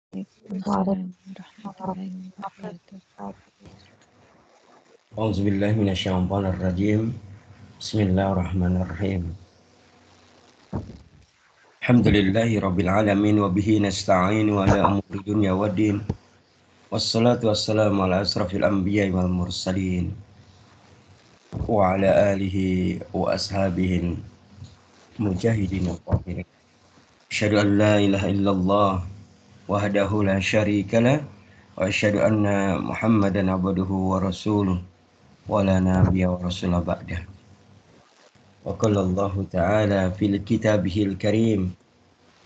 Waalaikumsalam warahmatullahi wabarakatuh. Auzubillahi minasyaitonir rajim. Bismillahirrahmanirrahim. Alhamdulillahi rabbil alamin wa bihi nasta'in wa ala umuri dunya waddin. Wassalatu wassalamu ala asrafil anbiya'i wal mursalin wa ala alihi wa ashabihi mujahidin wa qahirin. Asyhadu an la ilaha illallah wahdahu la syarika lah wa asyhadu anna Muhammadan abduhu wa rasuluh wa la nabiyya wa rasula ba'dah. Wa qala Allah ta'ala fil kitabihil karim.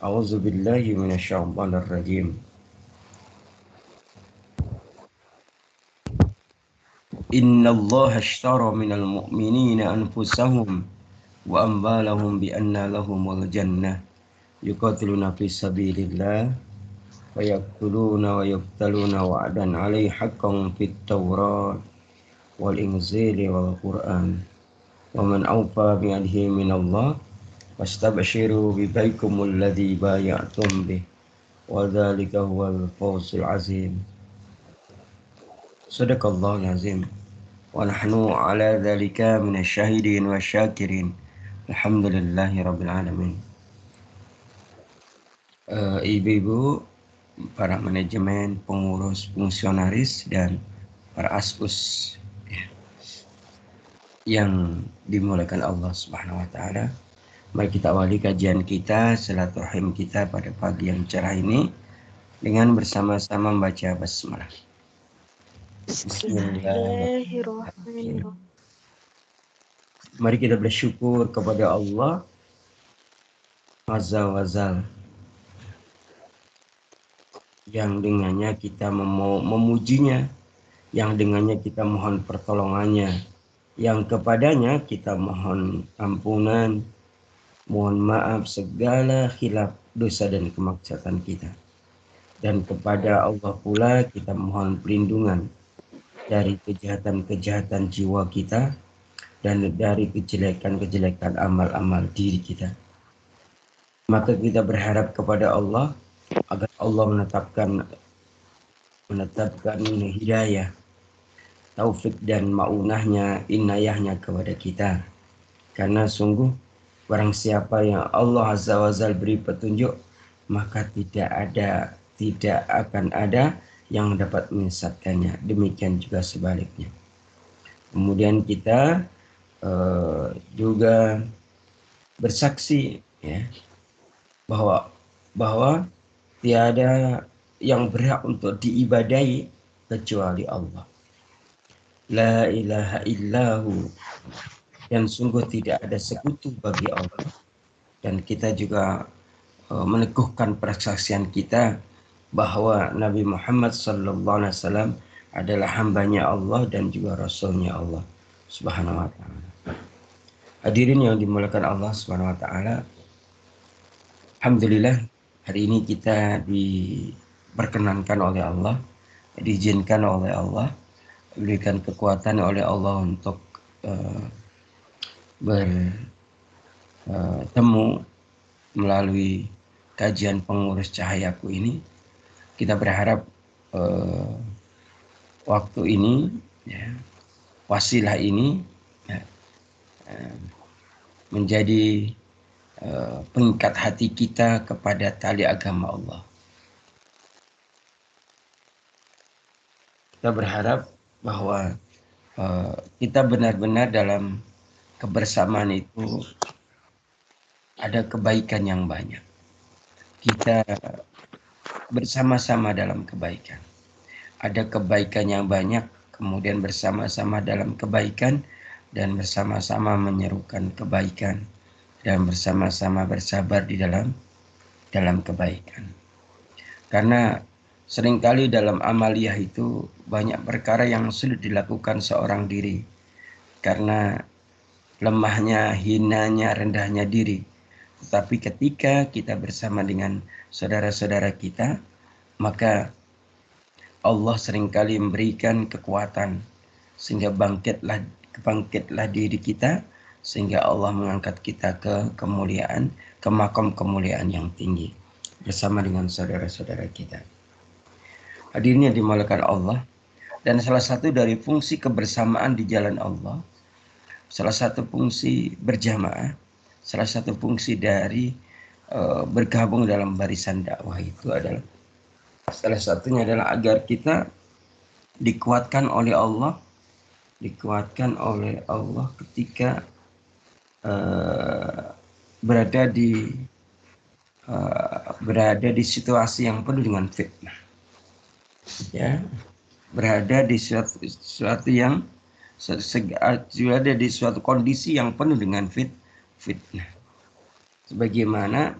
A'udzu billahi minasyaitonir rajim. Innallaha ashtara minal mu'minina anfusahum wa amwalahum bi anna lahumul jannah yuqatiluna fi sabilillah wa yaqtuluna wa yuqtaluna wa'dan 'alaihi haqqan fit tawrat wal injili wal qur'an wa man awfa bi 'ahdihi minallah wastabshiru bi baikumul ladzi bay'atum bih wa dzalika huwal fawzul 'azim. Sadaqallahul 'azim. Wa nahnu ala dzalika minasyahidin wasyakirin. Alhamdulillahi rabbil alamin. Ibu-ibu, para manajemen, pengurus, fungsionaris dan para aspus ya, yang dimuliakan Allah Subhanahu wa taala. Mari kita awali kajian kita, silaturahim kita pada pagi yang cerah ini dengan bersama-sama membaca basmalah. Bismillahirrahmanirrahim. Mari kita bersyukur kepada Allah Azza wa Jalla yang dengannya kita memujinya, yang dengannya kita mohon pertolongannya, yang kepadanya kita mohon ampunan, mohon maaf segala khilaf dosa dan kemaksiatan kita. Dan kepada Allah pula kita mohon perlindungan dari kejahatan-kejahatan jiwa kita dan dari kejelekan-kejelekan amal-amal diri kita. Maka kita berharap kepada Allah agar Allah menetapkan hidayah, taufik dan maunahnya, inayahnya kepada kita. Karena sungguh barang siapa yang Allah Azza wa Jalla beri petunjuk, maka tidak akan ada yang dapat menyesatkannya. Demikian juga sebaliknya. Kemudian kita juga bersaksi ya bahwa tiada yang berhak untuk diibadahi kecuali Allah. La ilaha illahu, dan sungguh tidak ada sekutu bagi Allah. Dan kita juga meneguhkan persaksian kita bahwa Nabi Muhammad sallallahu alaihi wasallam adalah hambanya Allah dan juga rasulnya Allah Subhanahu wa taala. Hadirin yang dimuliakan Allah Subhanahu wa taala, alhamdulillah hari ini kita diperkenankan oleh Allah, diizinkan oleh Allah, diberikan kekuatan oleh Allah untuk bertemu melalui kajian pengurus cahayaku ini. Kita berharap waktu ini, ya, wasilah ini ya, menjadi pengikat hati kita kepada tali agama Allah. Kita berharap bahwa kita benar-benar dalam kebersamaan itu ada kebaikan yang banyak. Kita bersama-sama dalam kebaikan. Ada kebaikan yang banyak, kemudian bersama-sama dalam kebaikan dan bersama-sama menyerukan kebaikan dan bersama-sama bersabar di dalam kebaikan. Karena seringkali dalam amaliyah itu banyak perkara yang sulit dilakukan seorang diri karena lemahnya, hinanya, rendahnya diri. Tetapi ketika kita bersama dengan saudara-saudara kita, maka Allah seringkali memberikan kekuatan sehingga bangkitlah diri kita, sehingga Allah mengangkat kita ke kemuliaan, ke makam kemuliaan yang tinggi bersama dengan saudara-saudara kita. Hadirin yang dimuliakan Allah, dan salah satu dari fungsi kebersamaan di jalan Allah, salah satu fungsi berjamaah, salah satu fungsi dari bergabung dalam barisan dakwah itu adalah, salah satunya adalah agar kita dikuatkan oleh Allah, ketika berada di situasi yang penuh dengan fitnah, ya, berada di suatu kondisi yang penuh dengan fitnah, sebagaimana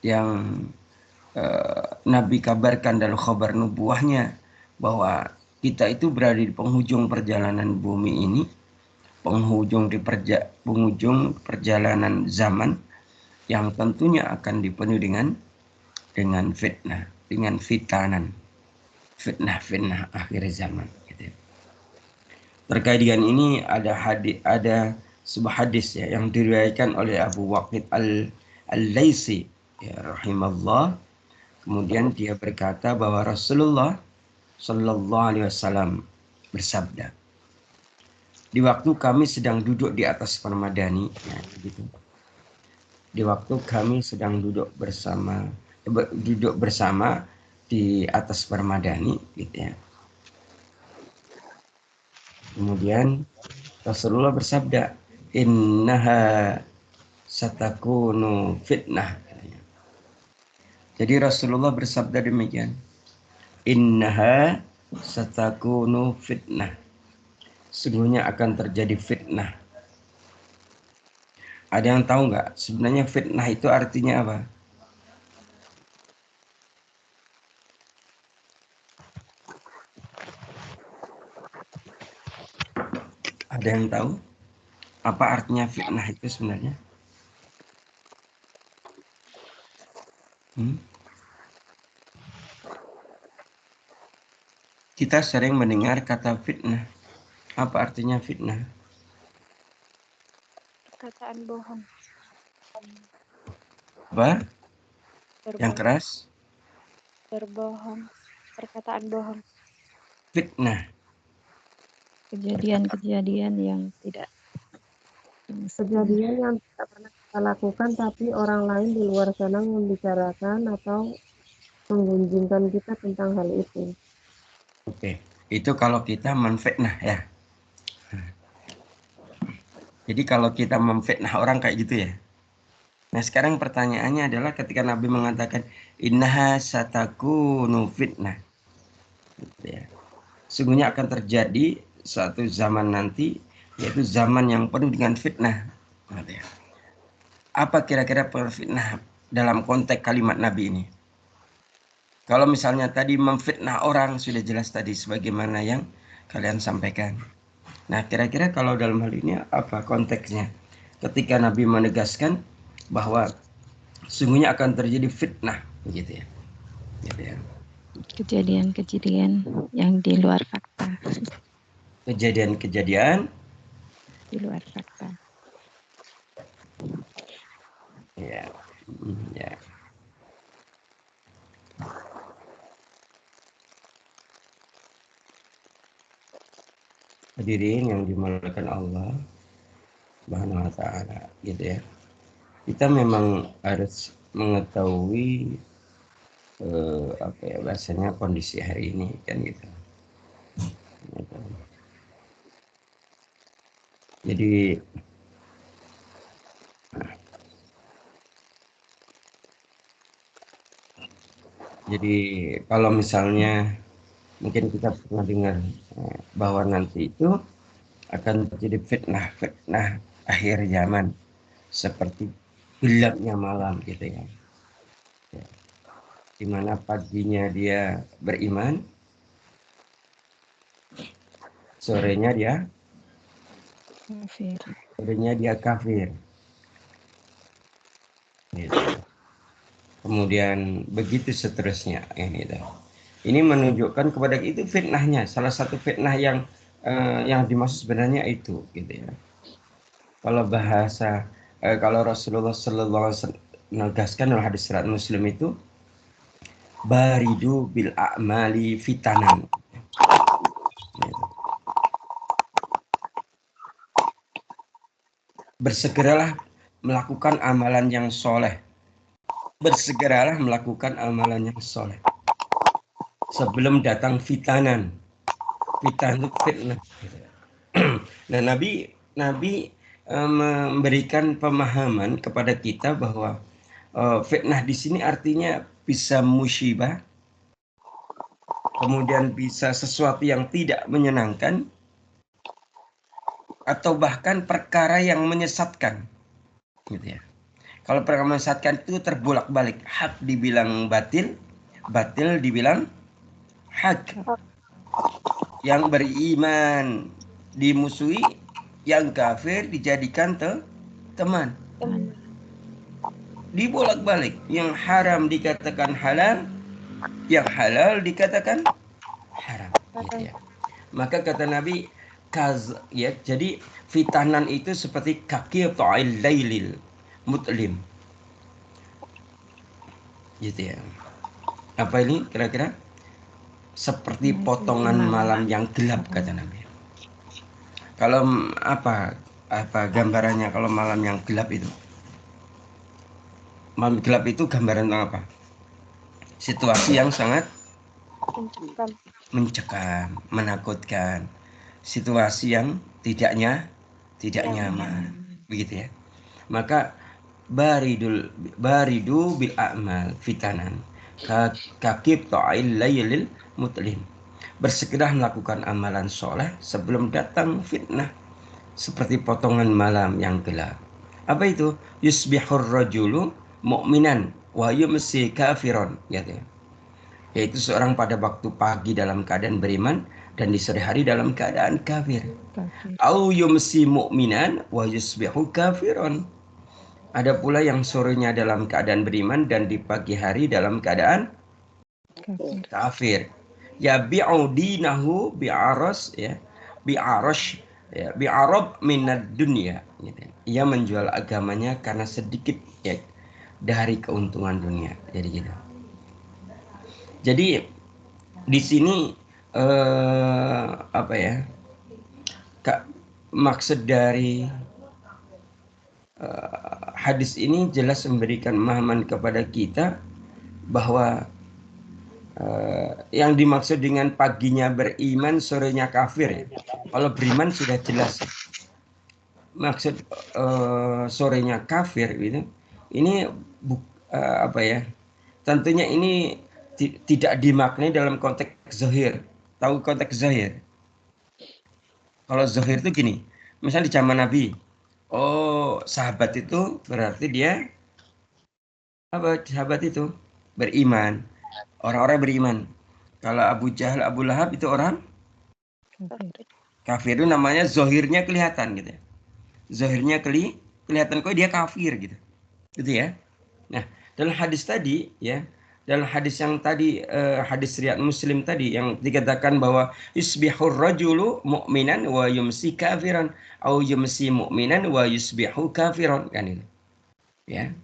yang Nabi kabarkan dalam khabar nubuahnya, bahwa kita itu berada di penghujung perjalanan bumi ini, penghujung perjalanan zaman yang tentunya akan dipenuhi dengan fitnah, dengan fitanan, fitnah akhir zaman. Gitu. Terkait dengan ini ada sebuah hadis ya yang diriwayatkan oleh Abu Waqid al-Laisi ya rahimallah. Kemudian dia berkata bahwa Rasulullah Shallallahu Alaihi Wasallam bersabda, di waktu kami sedang duduk di atas permadani, ya, gitu. Di waktu kami sedang duduk bersama di atas permadani, gitu ya. Kemudian Rasulullah bersabda, innaha satakunu fitnah. Jadi Rasulullah bersabda demikian, innaha satakunu fitnah. Sungguhnya akan terjadi fitnah. Ada yang tahu nggak sebenarnya fitnah itu artinya apa? Ada yang tahu apa artinya fitnah itu sebenarnya? Kita sering mendengar kata fitnah. Apa artinya fitnah? Perkataan bohong. Apa? Berbohong. Yang keras? Berbohong. Perkataan bohong. Fitnah. Kejadian-kejadian yang tidak Kejadian yang tidak pernah kita lakukan tapi orang lain di luar sana membicarakan atau menggunjingkan kita tentang hal itu. Oke, itu kalau kita menfitnah ya. Jadi kalau kita memfitnah orang kayak gitu ya. Nah sekarang pertanyaannya adalah ketika Nabi mengatakan innaha satakunu fitnah, gitu ya. Sungguhnya akan terjadi suatu zaman nanti, yaitu zaman yang penuh dengan fitnah. Gitu ya. Apa kira-kira fitnah dalam konteks kalimat Nabi ini? Kalau misalnya tadi memfitnah orang sudah jelas tadi sebagaimana yang kalian sampaikan. Nah kira-kira kalau dalam hal ini apa konteksnya? Ketika Nabi menegaskan bahwa sungguhnya akan terjadi fitnah, begitu ya. Gitu ya. kejadian-kejadian yang di luar fakta. Kejadian-kejadian Di luar fakta. ya. Ya. Hadirin yang dimuliakan Allah Subhanahu wa taala, gitu ya. Kita memang harus mengetahui apa ya bahasanya kondisi hari ini kan gitu. Jadi kalau misalnya mungkin kita pernah dengar bahwa nanti itu akan terjadi fitnah akhir zaman seperti gelapnya malam gitu ya. Di mana paginya dia beriman, sorenya dia kafir. Gitu. Kemudian begitu seterusnya ini. Ini menunjukkan kepada itu fitnahnya, salah satu fitnah yang dimaksud sebenarnya itu, gitu ya. Kalau kalau Rasulullah Sallallahu Alaihi Wasallam menegaskan dalam hadis riwayat Muslim itu, baridu bil a'mali fitanan. Bersegeralah melakukan amalan yang soleh. Bersegeralah melakukan amalan yang soleh sebelum datang fitanan. Fitnah itu fitnah. Nah, Nabi memberikan pemahaman kepada kita bahwa fitnah di sini artinya bisa musibah, kemudian bisa sesuatu yang tidak menyenangkan, atau bahkan perkara yang menyesatkan, gitu ya. Kalau perkara menyesatkan itu terbolak-balik, hak dibilang batil, batil dibilang hak. Yang beriman dimusuhi, yang kafir dijadikan teman. Dibolak-balik, yang haram dikatakan halal, yang halal dikatakan haram, gitu ya. Maka kata Nabi, ya, jadi fitanan itu seperti kaki ta'il lailil mutlim, gitu ya. Apa ini kira-kira? Seperti potongan malam yang gelap, kata Nabi. Kalau apa gambarannya kalau malam yang gelap itu? Malam gelap itu gambaran tentang apa? Situasi yang sangat mencekam, menakutkan, situasi yang tidak nyaman, begitu ya. Maka baridu bil a'mal fitanan kakib ta'il laylil mutlim. Bersegera melakukan amalan soleh sebelum datang fitnah seperti potongan malam yang gelap. Apa itu? Yusbihur rajulu mu'minan wa yumsi kafiron, gitu ya. Yaitu seorang pada waktu pagi dalam keadaan beriman dan di sore hari dalam keadaan kafir. Au yumsi mu'minan wa yusbihu kafiron. Ada pula yang sorenya dalam keadaan beriman dan di pagi hari dalam keadaan kafir. Ya bi'u dinahu bi'aras, ya, bi'arash, ya, bi'arab minad dunya, gitu. Ia menjual agamanya karena sedikit, ya, dari keuntungan dunia. Jadi gitu. Jadi di sini apa ya? Maksud dari hadis ini jelas memberikan pemahaman kepada kita bahwa yang dimaksud dengan paginya beriman, sorenya kafir, ya. Kalau beriman sudah jelas. Maksud sorenya kafir, gitu. Ini apa ya? Tentunya ini tidak dimaknai dalam konteks zahir. Tahu konteks zahir? Kalau zahir itu gini, misalnya di zaman Nabi, sahabat itu berarti dia apa? Sahabat itu beriman, orang-orang beriman. Kalau Abu Jahal, Abu Lahab itu orang kafir. Itu namanya zahirnya kelihatan, gitu. Zahirnya kelihatan kok dia kafir, gitu. Gitu ya. Nah, dalam hadis tadi, ya, dalam hadis yang tadi, hadis riwayat Muslim tadi yang dikatakan bahwa yusbihur rajulu mu'minan wa yumsi kafiran au yumsi mu'minan wa yusbihu kafiran, kan itu. Ya.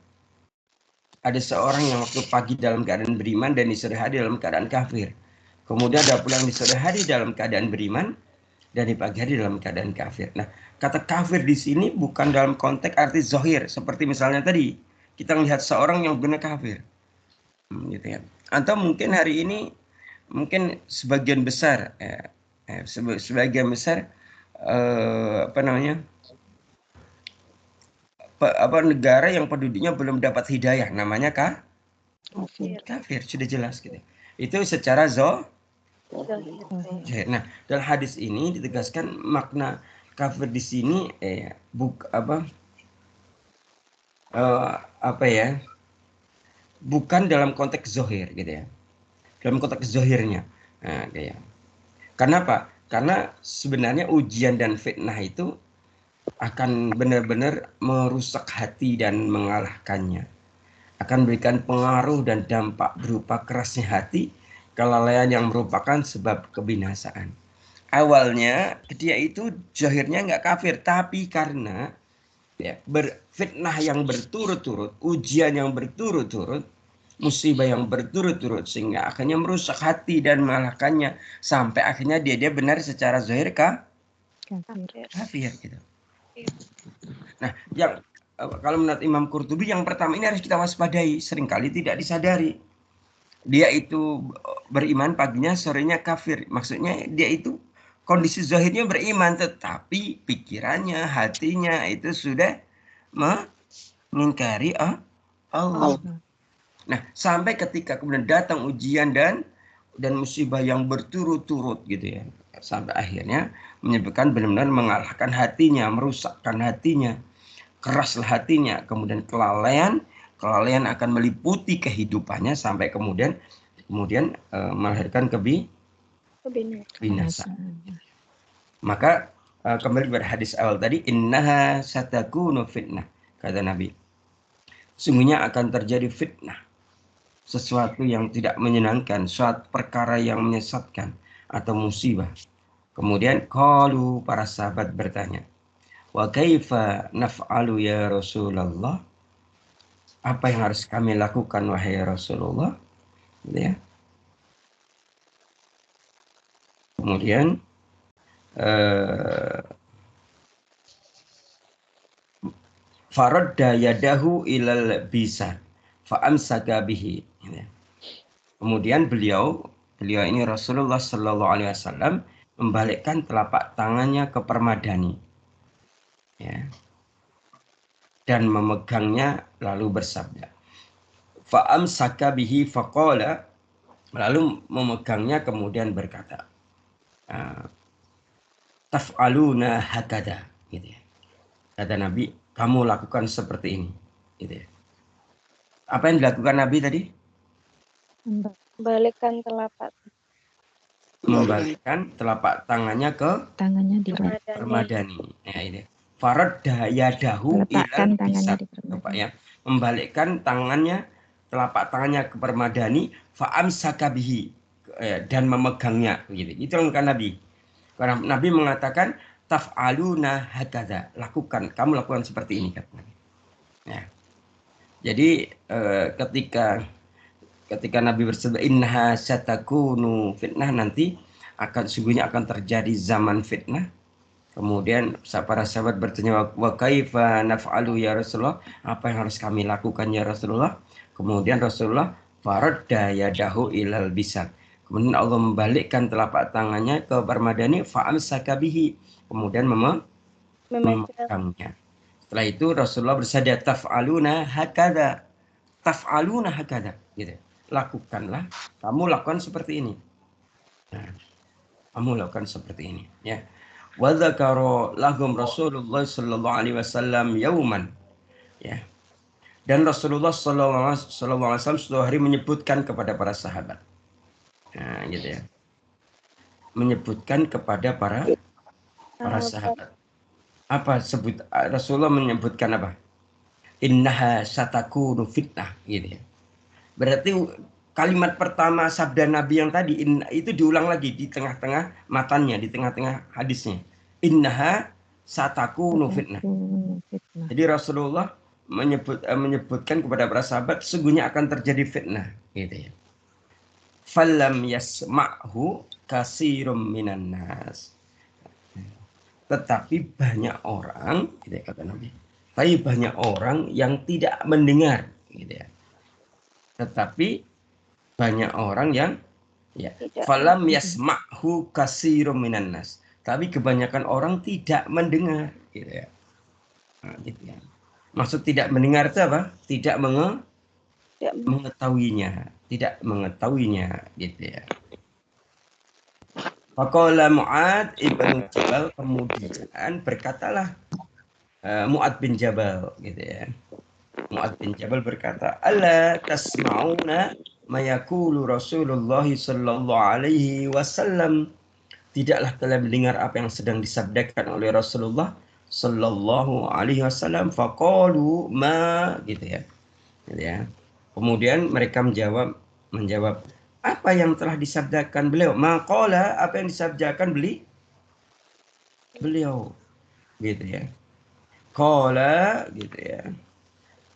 Ada seorang yang waktu pagi dalam keadaan beriman dan di sore hari dalam keadaan kafir. Kemudian ada pula yang di sore hari dalam keadaan beriman dan di pagi hari dalam keadaan kafir. Nah, kata kafir di sini bukan dalam konteks arti zahir seperti misalnya tadi kita melihat seorang yang benar kafir, gitu ya. Atau mungkin hari ini mungkin sebagian besar negara yang penduduknya belum dapat hidayah, namanya kafir, sudah jelas, gitu. Itu secara zahir. Nah, dalam hadis ini ditegaskan makna kafir di sini bukan dalam konteks zahir, gitu ya. Dalam konteks zahirnya. Nah, kayak. Kenapa? Karena sebenarnya ujian dan fitnah itu akan benar-benar merusak hati dan mengalahkannya. Akan memberikan pengaruh dan dampak berupa kerasnya hati, kelalaian yang merupakan sebab kebinasaan. Awalnya dia itu zahirnya nggak kafir, tapi karena fitnah yang berturut-turut, ujian yang berturut-turut, musibah yang berturut-turut sehingga akhirnya merusak hati dan mengalahkannya sampai akhirnya dia benar secara zahir kafir gitu. Nah, yang kalau menurut Imam Qurtubi yang pertama ini harus kita waspadai, seringkali tidak disadari. Dia itu beriman paginya sorenya kafir. Maksudnya dia itu kondisi zahirnya beriman tetapi pikirannya, hatinya itu sudah mengingkari Allah. Nah, sampai ketika kemudian datang ujian dan musibah yang berturut-turut gitu ya. Sampai akhirnya menyebabkan benar-benar mengalahkan hatinya, merusakkan hatinya, keraslah hatinya, kemudian kelalaian akan meliputi kehidupannya sampai kemudian melahirkan kebinasaan. Maka kembali pada hadis awal tadi, innaha satakunu fitnah, kata Nabi. Sungguhnya akan terjadi fitnah, sesuatu yang tidak menyenangkan, suatu perkara yang menyesatkan atau musibah. Kemudian qalu, para sahabat bertanya, wa kaifa naf'alu ya Rasulullah? Apa yang harus kami lakukan wahai Rasulullah? Gitu ya. Kemudian faradda yadahu ilal bisa fa'amsaka bihi. Kemudian beliau ini Rasulullah Sallallahu Alaihi Wasallam membalikkan telapak tangannya ke permadani, ya, dan memegangnya lalu bersabda, fa'amsaka bihi faqala, lalu memegangnya kemudian berkata, taf'aluna hakada, gitu ya. Kata Nabi, kamu lakukan seperti ini, gitu ya. Apa yang dilakukan Nabi tadi? Membalikkan telapak tangannya ke di permadani. Ya, ini. Faradda yadahu ilal bisa, ya, membalikkan tangannya, telapak tangannya ke permadani, fa'amsaka bihi, dan memegangnya, gitu. Itu kan Nabi. Karena Nabi mengatakan taf'aluna hakadha, kamu lakukan seperti ini, katanya. Ya. Jadi ketika Nabi bersabda innaha satakunu fitnah, nanti sungguhnya akan terjadi zaman fitnah. Kemudian para sahabat bertanya, wa kaifa naf'alu ya Rasulullah? Apa yang harus kami lakukan ya Rasulullah? Kemudian Rasulullah faradda yadahu ilal bisan. Kemudian Allah membalikkan telapak tangannya ke permadani, fa'amsaka bihi. Kemudian memegangnya. Setelah itu Rasulullah bersabda taf'aluna hakada. Taf'aluna hakada, gitu. Lakukanlah, kamu lakukan seperti ini. Nah, kamu lakukan seperti ini, ya. Wa dzakara lahum Rasulullah sallallahu alaihi wasallam yauman, ya. Dan Rasulullah sallallahu alaihi wasallam suatu hari menyebutkan kepada para sahabat. Nah, gitu ya. Menyebutkan kepada para sahabat. Apa Rasulullah menyebutkan apa? Innaha satakunu fitnah, gitu ya. Berarti kalimat pertama sabda Nabi yang tadi itu diulang lagi di tengah-tengah matanya, di tengah-tengah hadisnya. Innaha satakunu fitnah. Jadi Rasulullah menyebutkan kepada para sahabat sesungguhnya akan terjadi fitnah, gitu ya. Falam yasma'hu katsirum minan nas. Tetapi banyak orang, gitu ya, kata Nabi. Tapi banyak orang yang tidak mendengar, gitu ya. Tetapi banyak orang yang falam yasma'hu katsirum minan nas. Tapi kebanyakan orang tidak mendengar, gitu ya. Nah, gitu ya. Maksud tidak mendengar itu apa? Tidak mengetahuinya, gitu ya. Faqala Mu'ad ibn Jabal, kemudian berkatalah Mu'ad bin Jabal, gitu ya. Mu'ad bin Jabal berkata, "Alla tasma'una ma yaqulu Rasulullah sallallahu alaihi wasallam." Tidaklah kalian mendengar apa yang sedang disabdakan oleh Rasulullah sallallahu alaihi wasallam. Faqalu ma, gitu ya. Gitu ya. Kemudian mereka menjawab, apa yang telah disabdakan beliau? Maqala, apa yang disabdakan beliau, gitu ya. Qala, gitu ya.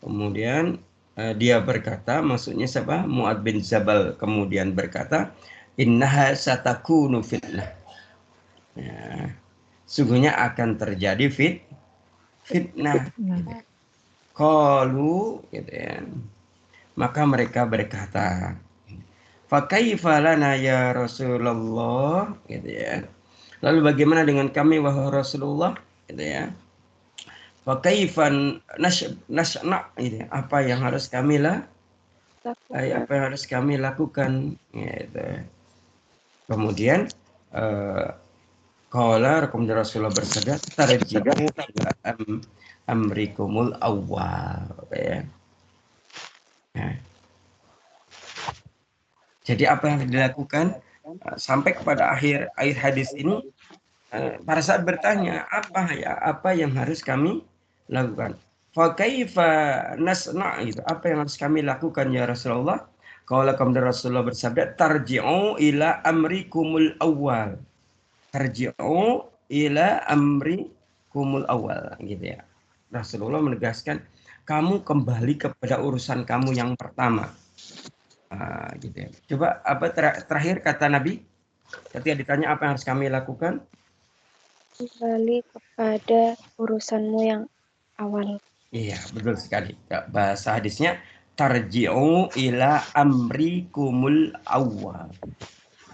Kemudian dia berkata, maksudnya siapa? Mu'ad bin Jabal kemudian berkata, innaha satakunu fitnah. Ya, sungguhnya akan terjadi fitnah. Gitu. Qalu, gitu ya. Maka mereka berkata, fa kaifa lana ya Rasulullah, gitu ya. Lalu bagaimana dengan kami wahai Rasulullah, gitu ya. Fa kaifan nasna, gitu ya. Apa yang harus kami apa yang harus kami lakukan, gitu. Kemudian qala kemudian Rasulullah bersabda, tarji'u ila amrikumul awwal, ya. Nah, jadi apa yang dilakukan sampai kepada akhir hadis ini, para sahabat bertanya, apa yang harus kami lakukan? Fa kaifa nasna, gitu. Apa yang harus kami lakukan ya Rasulullah? Qala kemudian Rasulullah bersabda, tarji'u ila amrikumul awwal. Tarji'u ila amrikumul awwal, gitu ya. Rasulullah menegaskan, kamu kembali kepada urusan kamu yang pertama. Gitu ya. Coba apa terakhir kata Nabi ketika ditanya apa yang harus kami lakukan? Kembali kepada urusanmu yang awal. Iya, betul sekali. Bahasa hadisnya tarji'u ila amrikumul awwal.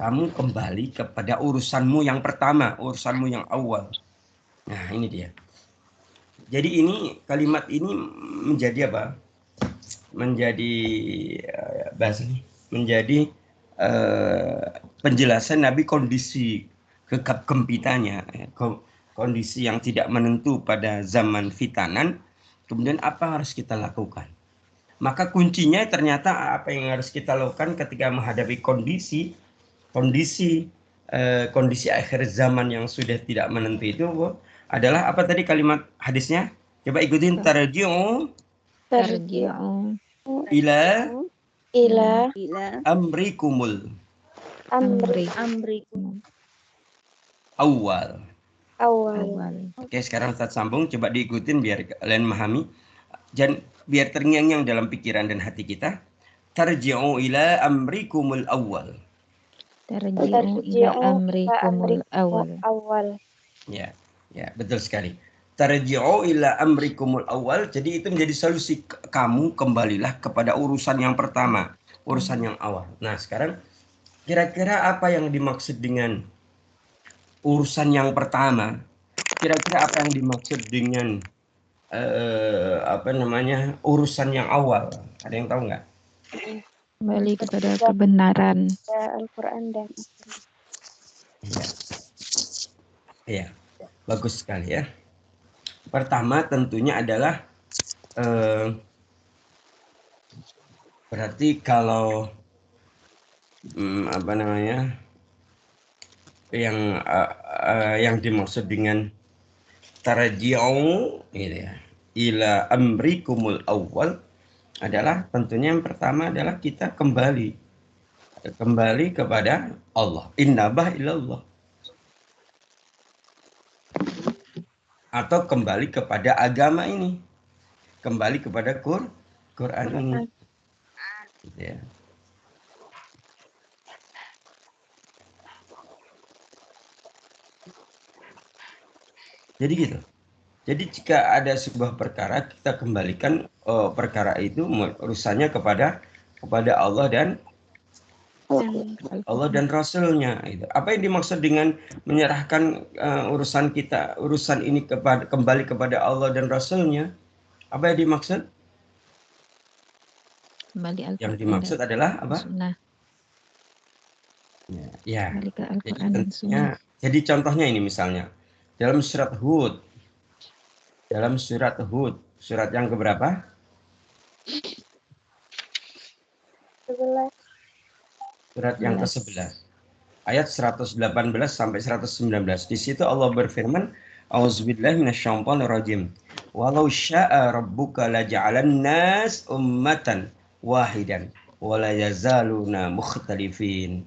Kamu kembali kepada urusanmu yang pertama, urusanmu yang awal. Nah, ini dia. Jadi ini kalimat ini menjadi apa? Menjadi bahasanya menjadi penjelasan Nabi kondisi kegempitanya, kondisi yang tidak menentu pada zaman fitanan. Kemudian apa yang harus kita lakukan? Maka kuncinya ternyata apa yang harus kita lakukan ketika menghadapi kondisi akhir zaman yang sudah tidak menentu itu adalah apa tadi kalimat hadisnya? Coba ikutin, tarji'u ila amrikumul awal. Oke, sekarang Ustaz sambung, coba diikutin biar kalian memahami dan biar terngiang-ngiang dalam pikiran dan hati kita. Tarji'u ila amrikumul awal. Tarji'u ila amrikumul awal. Ya, betul sekali. Tarji'u ila amrikumul awal. Jadi itu menjadi solusi, kamu kembalilah kepada urusan yang pertama, urusan yang awal. Nah, sekarang kira-kira apa yang dimaksud dengan urusan yang pertama? Kira-kira apa yang dimaksud dengan urusan yang awal? Ada yang tahu nggak? Kembali kepada kebenaran. Al-Quran dan Iya, bagus sekali ya. Pertama tentunya adalah berarti kalau yang dimaksud dengan tarji'u, gitu ya, ila amrikumul awal adalah tentunya yang pertama adalah kita kembali kepada Allah. Innabah ilallah. Atau kembali kepada agama ini. Kembali kepada Quran ini. Ya. Jadi gitu. Jadi jika ada sebuah perkara, kita kembalikan perkara itu urusannya kepada Allah dan Rasulnya. Gitu. Apa yang dimaksud dengan menyerahkan urusan ini kembali kepada Allah dan Rasulnya? Apa yang dimaksud? Yang dimaksud adalah apa? Sunnah. Ya. Kembali ke Al-Quran dan Sunnah. Jadi contohnya ini misalnya dalam surat Hud, surat yang keberapa? 11. Surat yang ke-11. Ayat 118 sampai 119. Di situ Allah berfirman, A'udzubillahi minasyaitonirrajim. Walau syaa rabbuka laja'alan nas ummatan wahidan wa la yazaluna mukhtalifin.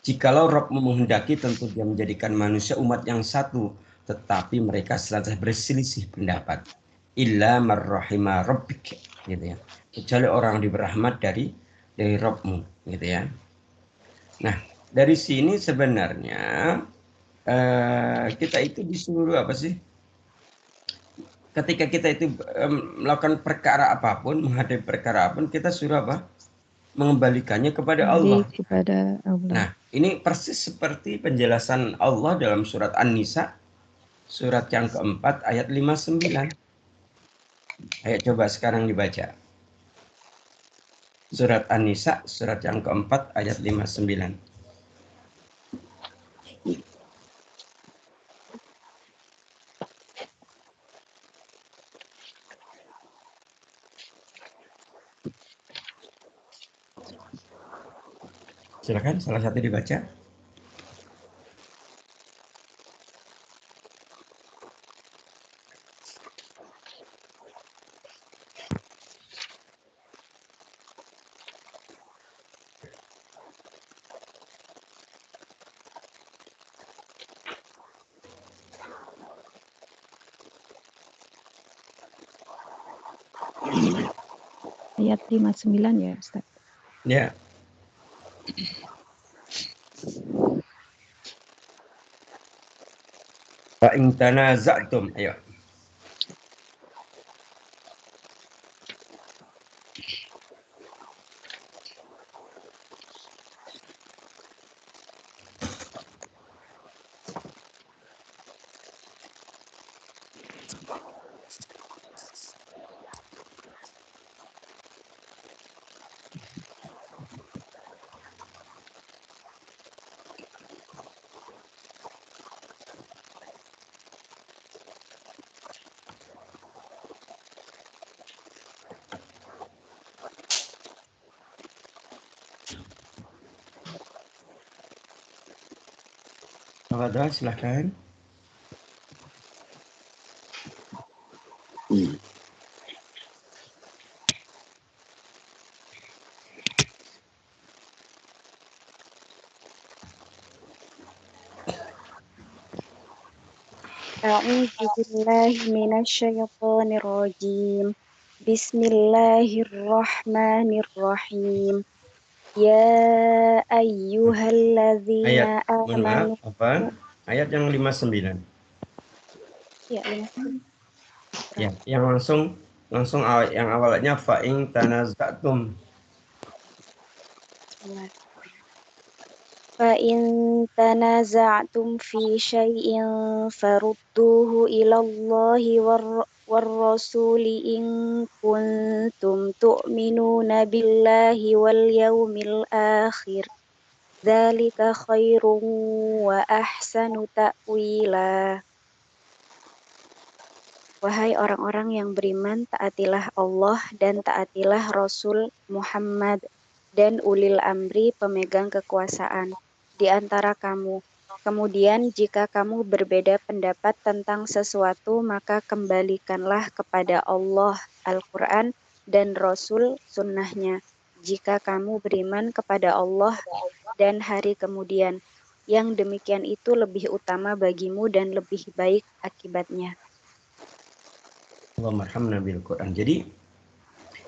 Jikalau Rabb menghendaki, tentu Dia menjadikan manusia umat yang satu, tetapi mereka senantiasa berselisih pendapat. illa marrahima rabbik, gitu ya. Kecuali orang diberi rahmat dari Rabbmu, gitu ya. Nah, dari sini sebenarnya kita itu disuruh apa sih? Ketika kita itu melakukan perkara apapun, menghadapi perkara apapun, kita suruh apa? Mengembalikannya kepada Allah. Kepada Allah. Nah, ini persis seperti penjelasan Allah dalam surat An-Nisa, surat yang keempat, ayat 59. Ayo coba sekarang dibaca. Surat An-Nisa, surat yang keempat, ayat 59. Silakan salah satu dibaca. Ayat 59 ya, Ustaz. Ya. Fa in tanaza'tum, ayo. Tafadhol, silakan. A'udzu billahi minasyaitonir rajim. Bismillahirrahmanirrahim. Ya ayyuhalladzina Mohon maaf, amanu. apa? Ayat yang 59. Ya, 59. Ya, yang langsung yang awalnya fa in tanaza'tum. Fa in tanaza'tum fi syai'in farudduhu ilallahi war rasuli in kuntum tu'minuna billahi wal yawmil akhir. Dzalika khairun wa ahsanu ta'wila. Wahai orang-orang yang beriman, taatilah Allah dan taatilah Rasul Muhammad dan ulil amri pemegang kekuasaan di antara kamu. Kemudian jika kamu berbeda pendapat tentang sesuatu, maka kembalikanlah kepada Allah Al-Quran dan Rasul sunnahnya. Jika kamu beriman kepada Allah dan hari kemudian, yang demikian itu lebih utama bagimu dan lebih baik akibatnya. Allahumma arhamna bil Quran. Jadi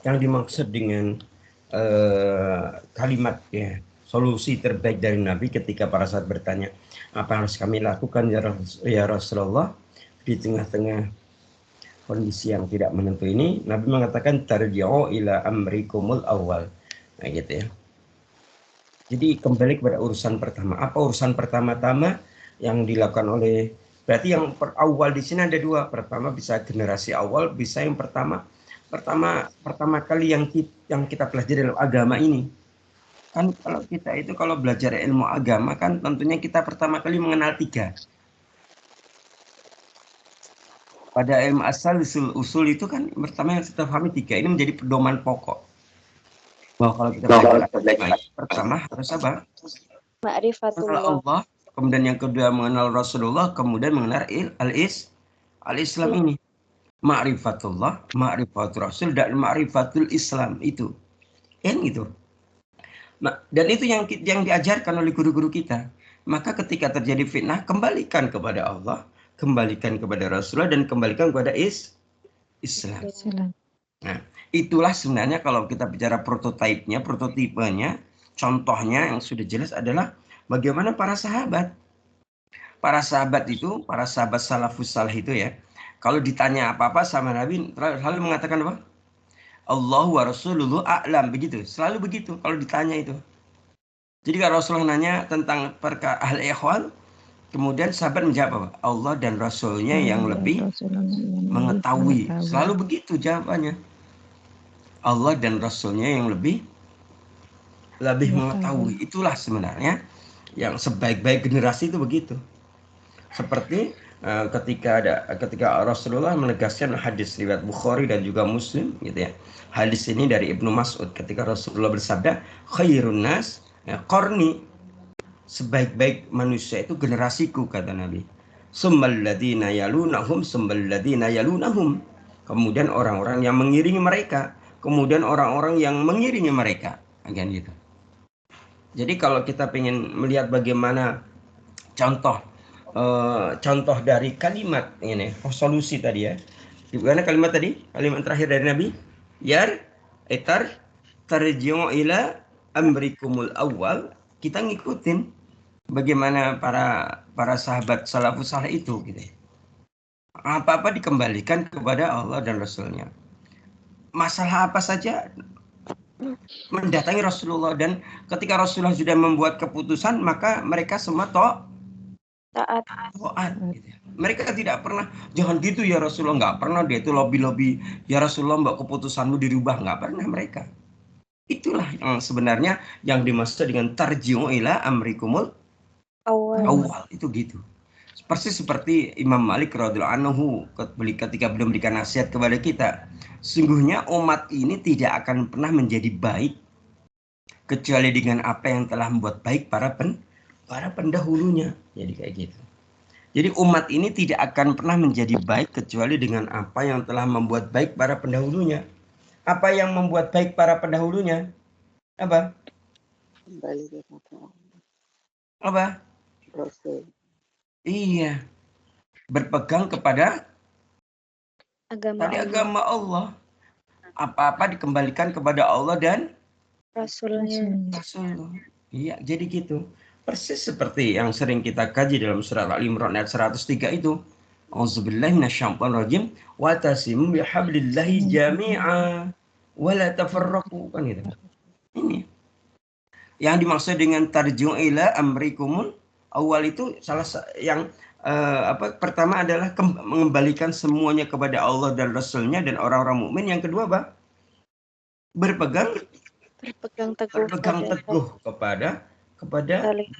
yang dimaksud dengan kalimat ya, solusi terbaik dari Nabi ketika para sahabat bertanya, apa harus kami lakukan ya Rasulullah di tengah-tengah kondisi yang tidak menentu ini? Nabi mengatakan tarji'u ila amrikumul awal. Nah gitu ya. Jadi kembali kepada urusan pertama. Apa urusan pertama-tama yang dilakukan oleh, berarti yang awal di sini ada dua. Pertama bisa generasi awal, bisa yang pertama kali yang kita pelajari dalam agama ini. Kan kalau kita itu kalau belajar ilmu agama kan tentunya kita pertama kali mengenal tiga. Pada ilmu asal usul itu kan pertama yang kita pahami tiga. Ini menjadi pedoman pokok. Bahwa kalau kita belajar pertama harus apa? Ma'rifatullah. Mengenal Allah, kemudian yang kedua mengenal Rasulullah, kemudian mengenal al-Islam ini. Ma'rifatullah, ma'rifatul Rasul, dan ma'rifatul Islam itu. Kan gitu. Dan itu yang diajarkan oleh guru-guru kita. Maka ketika terjadi fitnah, kembalikan kepada Allah, kembalikan kepada Rasulullah, dan kembalikan kepada Islam. Islam. Nah, itulah sebenarnya kalau kita bicara prototipenya, contohnya yang sudah jelas adalah bagaimana para sahabat. Para sahabat itu, para sahabat salafus salih itu ya, kalau ditanya apa-apa sama Nabi, selalu mengatakan apa? Allahu wa rasuluhu a'lam, begitu. Selalu begitu kalau ditanya itu. Jadi kalau Rasulullah nanya tentang perkara ahli ikhwan, kemudian sahabat menjawab apa? Allah dan Rasulnya yang lebih mengetahui. Selalu begitu jawabannya. Allah dan Rasulnya yang lebih mengetahui. Itulah sebenarnya yang sebaik-baik generasi itu begitu. Seperti ketika Rasulullah menegaskan hadis riwayat Bukhari dan juga Muslim gitu ya. Hadis ini dari Ibnu Mas'ud ketika Rasulullah bersabda, khairun nas qarni, sebaik-baik manusia itu generasiku, kata Nabi. Summal ladzina yalunahum, kemudian orang-orang yang mengiringi mereka, kemudian orang-orang yang mengiringi mereka, kan gitu. Jadi kalau kita ingin melihat bagaimana contoh dari kalimat ini, solusi tadi ya. Gimana kalimat tadi? Kalimat terakhir dari Nabi, tarji'u ila amrikumul awal. Kita ngikutin bagaimana para sahabat salafus saleh itu gitu. Apa-apa dikembalikan kepada Allah dan Rasulnya. Masalah apa saja mendatangi Rasulullah, dan ketika Rasulullah sudah membuat keputusan maka mereka semua taat gitu. Mereka tidak pernah jangan gitu ya Rasulullah, nggak pernah dia itu lobby ya Rasulullah mbak keputusanmu dirubah, nggak pernah mereka. Itulah yang sebenarnya yang dimaksud dengan tarji'u ila amrikumul awal itu gitu. Persis seperti Imam Malik radhiyallahu anhu ketika beliau memberikan nasihat kepada kita, sungguhnya umat ini tidak akan pernah menjadi baik kecuali dengan apa yang telah membuat baik para pendahulunya. Jadi kayak gitu. Jadi umat ini tidak akan pernah menjadi baik kecuali dengan apa yang telah membuat baik para pendahulunya. Apa yang membuat baik para pendahulunya? Apa? Kembali kepada Apa? Rasul. Iya. Berpegang kepada agama Allah. Apa-apa dikembalikan kepada Allah dan Rasulnya. Iya, jadi gitu. Persis seperti yang sering kita kaji dalam surat Al-Imran ayat 103 itu. Auzubillahi minasyaitonirrajim wa tasimu bihablillahi jami'a wa la tafarraqu, kan gitu. Ini yang dimaksud dengan tarji'u ila amrikumul awal itu yang pertama adalah mengembalikan semuanya kepada Allah dan Rasulnya dan orang-orang mukmin. Yang kedua apa? Berpegang teguh kepada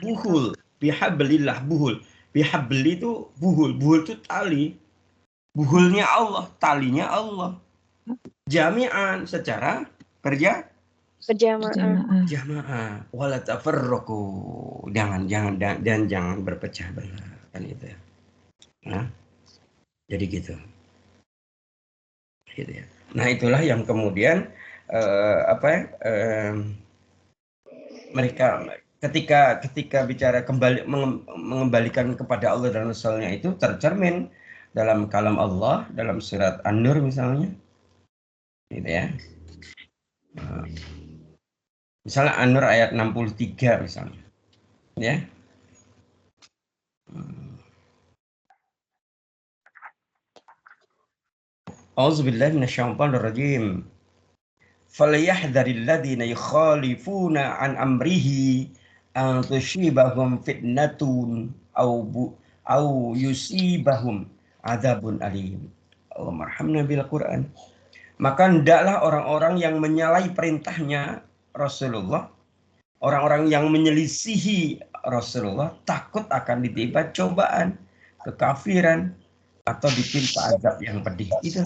buhul, bihablillah, bihabli itu buhul itu tali, buhulnya Allah, talinya Allah, jami'an secara berjamaah, wala tafarraqu, jangan berpecah belah, kan itu ya. Nah, jadi gitu ya. Nah, itulah yang kemudian mereka ketika bicara mengembalikan kepada Allah dan Rasulnya itu tercermin dalam kalam Allah dalam surat An-Nur misalnya, gitu ya. Misalnya An-Nur ayat 63 misalnya, ya. A'udzubillahi minasyaitonirrajim. Falyahdharil ladzina yukhalifuna an amrihi an tusibahum fitnatun au yusibahum adzabun alim. Allahummarhamna bil Qur'an. Maka hendaklah orang-orang yang menyalahi perintahnya Rasulullah, orang-orang yang menyelisihi Rasulullah takut akan ditimpa cobaan, kekafiran, atau ditimpa azab yang pedih. Itu.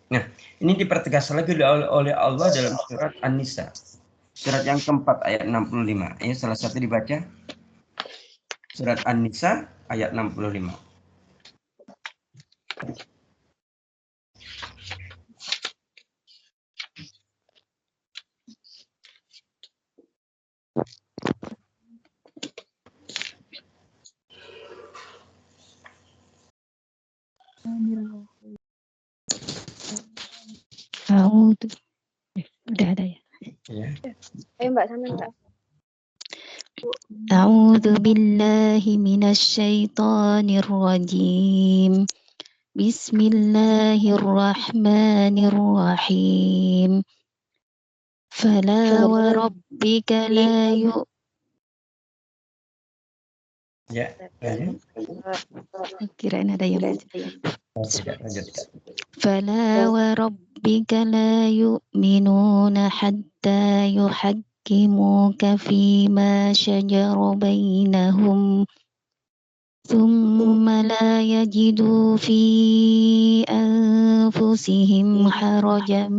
Nah, ini dipertegas lagi oleh Allah dalam surat An-Nisa. Surat yang keempat ayat 65. Ya, salah satu dibaca. Surat An-Nisa ayat 65. A'udzu. Udah ada ya. Ya. Ayo Mbak, sama Mbak. A'udzu billahi minasyaitonir rajim. Bismillahirrahmanirrahim. Fala wa rabbika la Ya. Lanjut. kirain ada yang Oh, tidak. Lanjut. Fala wa rabbika la yu'minuna hatta yuhakkimuka fima shajara bainahum thumma la yajidu fi anfusihim harajan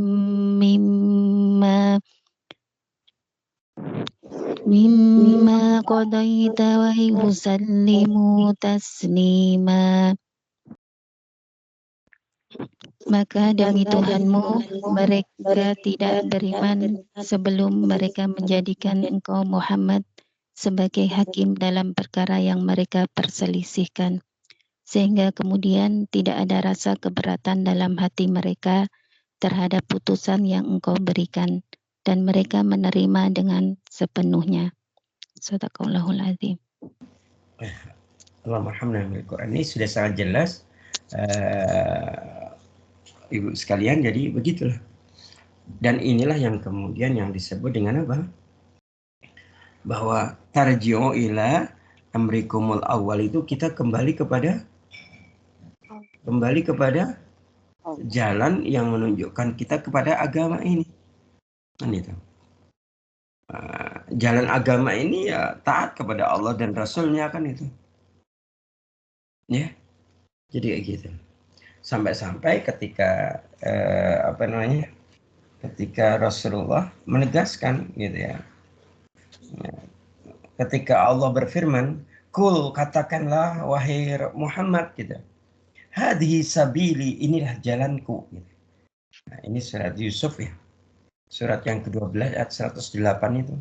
mimma qadaita wa yusallimu taslima. Maka demi Tuhanmu, mereka tidak beriman sebelum mereka menjadikan engkau Muhammad sebagai hakim dalam perkara yang mereka perselisihkan. Sehingga kemudian tidak ada rasa keberatan dalam hati mereka terhadap putusan yang engkau berikan. Dan mereka menerima dengan sepenuhnya. Shadaqallahul Azim. Alhamdulillah, Quran ini sudah sangat jelas, Ibu sekalian. Jadi begitulah. Dan inilah yang kemudian yang disebut dengan apa? Bahwa tarji'u ila amrikumul awal, itu kita kembali kepada jalan yang menunjukkan kita kepada agama ini. Kan itu. Jalan agama ini ya taat kepada Allah dan Rasulnya, kan itu. Ya. Jadi kayak gitu. Sampai-sampai ketika ketika Rasulullah menegaskan gitu ya. Ketika Allah berfirman, "Kul, katakanlah wahai Muhammad," gitu. "Hadhihi sabili, inilah jalanku." Gitu. Nah, ini surat Yusuf ya. Surat yang ke-12 ayat 108 itu.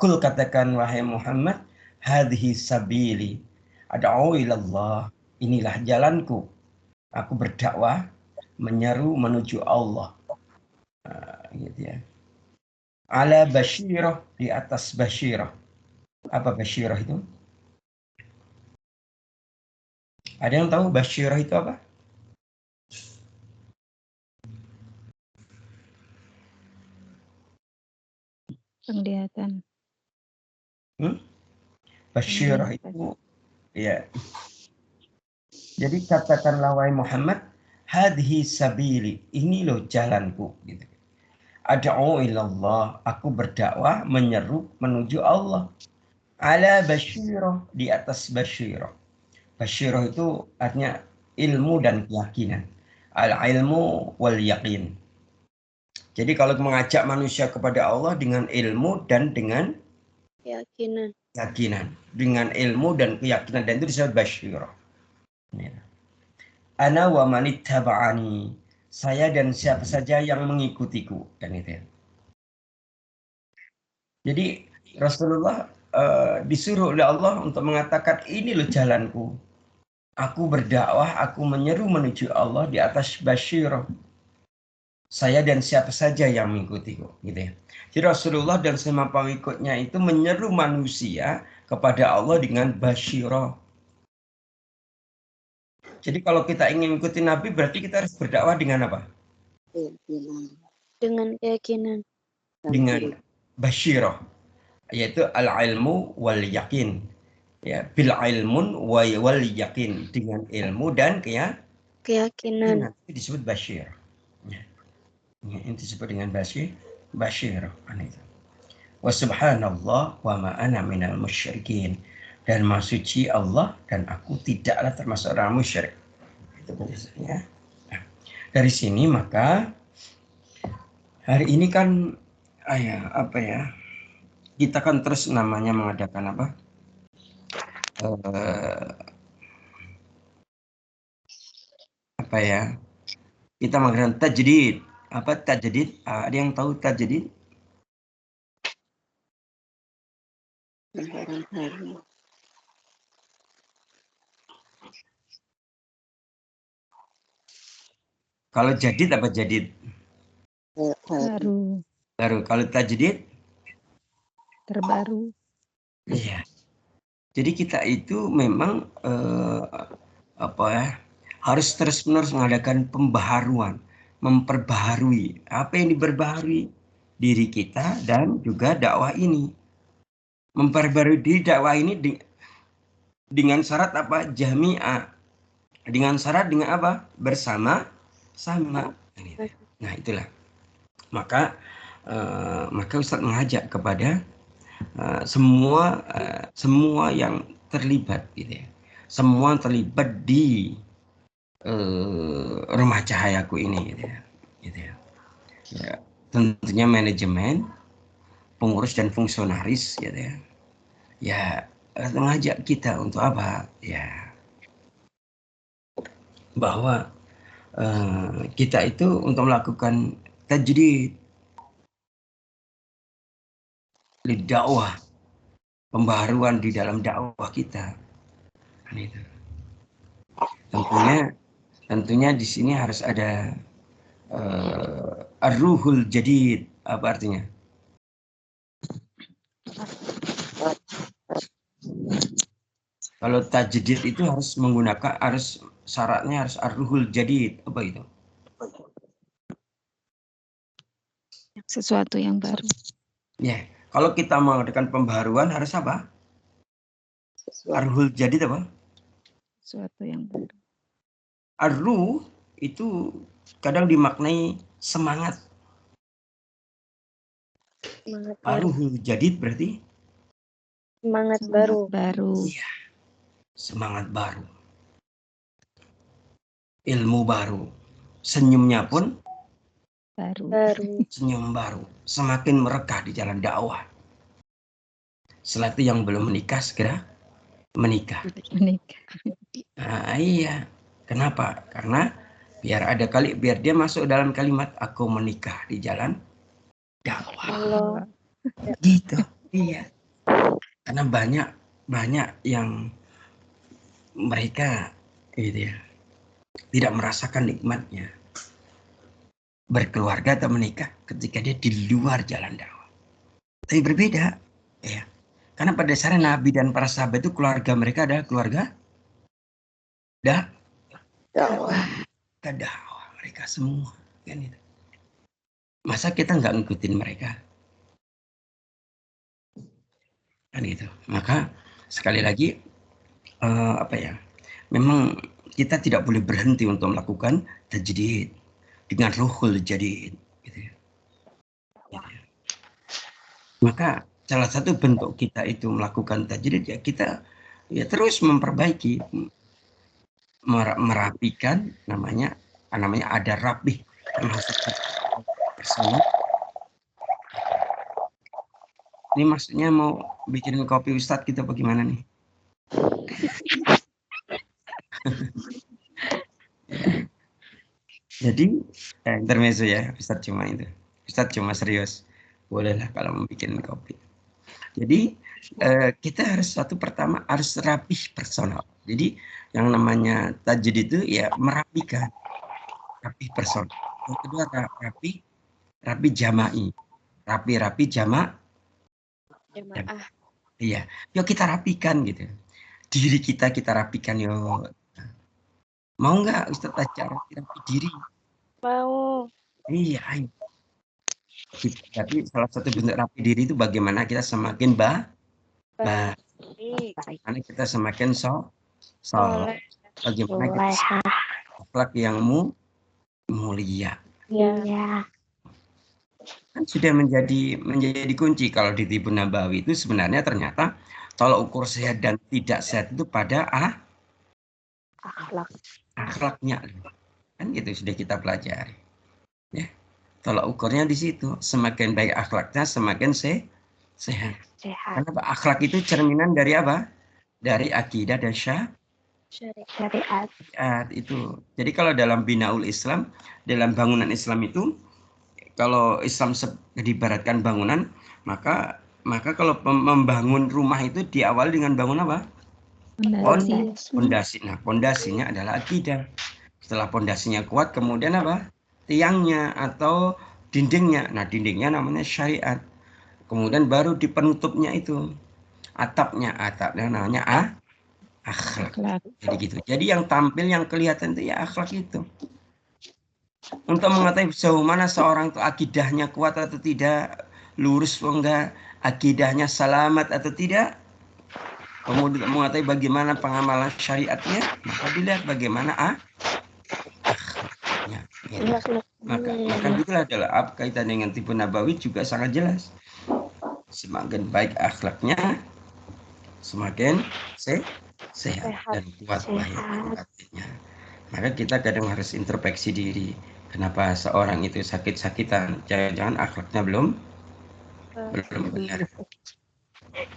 "Kul, katakan wahai Muhammad, hadhihi sabili, ad'u ilallah, inilah jalanku. Aku berdakwah, menyeru menuju Allah." Gitu ya. Ala basyirah, di atas basyirah. Apa basyirah itu? Ada yang tahu basyirah itu apa? Penglihatan. Basyirah itu ya. Jadi katakanlah wahai Muhammad, hadhi sabili, ini loh jalanku gitu. Ad'u ilallah, aku berdakwah menyeru menuju Allah. Ala basyirah, di atas basyirah. Basyirah itu artinya ilmu dan keyakinan. Al-ilmu wal yaqin. Jadi kalau mengajak manusia kepada Allah dengan ilmu dan dengan keyakinan. Dengan ilmu dan keyakinan, dan itu disebut basyirah. Ya. Ana wa manittaba'ani, saya dan siapa saja yang mengikutiku, kan itu ya. Jadi Rasulullah disuruh oleh Allah untuk mengatakan, ini loh jalanku. Aku berdakwah, aku menyeru menuju Allah di atas basyirah. Saya dan siapa saja yang mengikutiku, gitu ya. Jadi Rasulullah dan semua pengikutnya itu menyeru manusia kepada Allah dengan basyirah. Jadi kalau kita ingin mengikuti Nabi, berarti kita harus berdakwah dengan apa? Dengan keyakinan. Dengan basyirah, yaitu al-ilmu wal yakin. Ya, bil ilmun wal yakin, dengan ilmu dan keyakinan. Itu disebut basyirah. Ya. Ini disebut dengan basyirah. Wa subhanallah wa ma ana minal musyrikin. Dan maha suci Allah dan aku tidaklah termasuk orang musyrik. Itu penjelasannya. Nah, dari sini maka hari ini kan kita kan terus namanya mengadakan apa? Kita mengadakan tajdid. Apa tajdid? Ada yang tahu tajdid? Kalau jadid apa jadid? Baru. Baru. Kalau tajdid? Terbaru. Iya. Jadi kita itu memang harus terus-menerus mengadakan pembaharuan, memperbaharui. Apa yang diperbaharui? Diri kita dan juga dakwah ini. Memperbarui diri dakwah ini dengan syarat apa? Jami'ah. Dengan syarat dengan apa? Bersama-sama. Nah, itulah. Maka Ustadz mengajak kepada semua yang terlibat gitu ya. Semua yang terlibat di Rumah Cahayaku ini gitu ya. Gitu ya. Ya, tentunya manajemen, pengurus dan fungsionaris gitu ya. Ya, mengajak kita untuk apa? Ya, bahwa kita itu untuk melakukan tajdid di dakwah, pembaharuan di dalam dakwah kita. Kan itu. Tentunya di sini harus ada ar-ruhul jadid. Apa artinya? Kalau tajdid itu harus syaratnya harus ar-ruhul jadid. Apa itu? Sesuatu yang baru. Ya, kalau kita mengadakan pembaharuan harus apa? Ar-ruhul jadid apa? Sesuatu yang baru. Ar-ruh itu kadang dimaknai semangat. Ar-ruhul jadid berarti Semangat baru. Iya. Semangat baru. Ilmu baru. Senyumnya pun baru. Senyum baru. Semakin merekah di jalan dakwah. Setelah itu yang belum menikah segera menikah. Nah, iya. Kenapa? Karena biar dia masuk dalam kalimat aku menikah di jalan dakwah. Gitu. Iya. Karena banyak yang mereka gitu ya, tidak merasakan nikmatnya berkeluarga atau menikah ketika dia di luar jalan dakwah. Tapi berbeda, ya. Karena pada dasarnya Nabi dan para sahabat itu keluarga mereka adalah keluarga dakwah mereka semua, kan itu. Masa kita nggak ngikutin mereka, kan itu. Maka sekali lagi memang kita tidak boleh berhenti untuk melakukan tajdid dengan ruhul jadid, gitu ya. Maka salah satu bentuk kita itu melakukan tajdid ya kita ya terus memperbaiki, merapikan, namanya ada rapih termasuk personal. Ini maksudnya mau bikin kopi Ustadz kita bagaimana nih? Jadi intermezzo ya, Ustadz cuma serius. Bolehlah kalau mau bikin kopi. Jadi kita harus pertama harus rapih personal. Jadi yang namanya tajdid itu ya merapikan, rapih personal. Yang kedua rapi jama'i, rapi jamaah. Iya, yuk kita rapikan gitu. Diri kita rapikan yuk. Mau nggak Ustadz acara rapi diri? Mau. Iya, ayo. Tapi salah satu bentuk rapi diri itu bagaimana kita semakin bagaimana kita semakin bagaimana kita akhlak yang mulia. Iya. Kan sudah menjadi kunci kalau di Tibun Nabawi itu sebenarnya ternyata tolak ukur sehat dan tidak sehat itu pada akhlaknya, kan gitu sudah kita pelajari. Ya, tolak ukurnya di situ, semakin baik akhlaknya semakin sehat. Karena akhlak itu cerminan dari apa? Dari akidah dan syariat itu. Jadi kalau dalam binaul Islam, dalam bangunan Islam itu, kalau Islam diibaratkan bangunan, maka kalau membangun rumah itu diawali dengan bangun apa? Pondasi. Nah, pondasinya adalah akidah. Setelah pondasinya kuat, kemudian apa? Tiangnya atau dindingnya. Nah, dindingnya namanya syariat. Kemudian baru di penutupnya itu atapnya namanya akhlak. Jadi gitu. Jadi yang tampil, yang kelihatan itu ya akhlak itu. Untuk mengetahui sejauh mana seorang itu akidahnya kuat atau tidak, lurus atau enggak, akidahnya selamat atau tidak, kemudian mengetahui bagaimana pengamalan syariatnya, maka dilihat bagaimana akhlaknya. Ya. Maka itulah adalah kaitan dengan tipu nabawi juga sangat jelas. Semakin baik akhlaknya, semakin sehat dan kuat baiknya. Maka kita kadang harus introspeksi diri. Kenapa seorang itu sakit-sakitan? Jangan-jangan akhlaknya belum benar.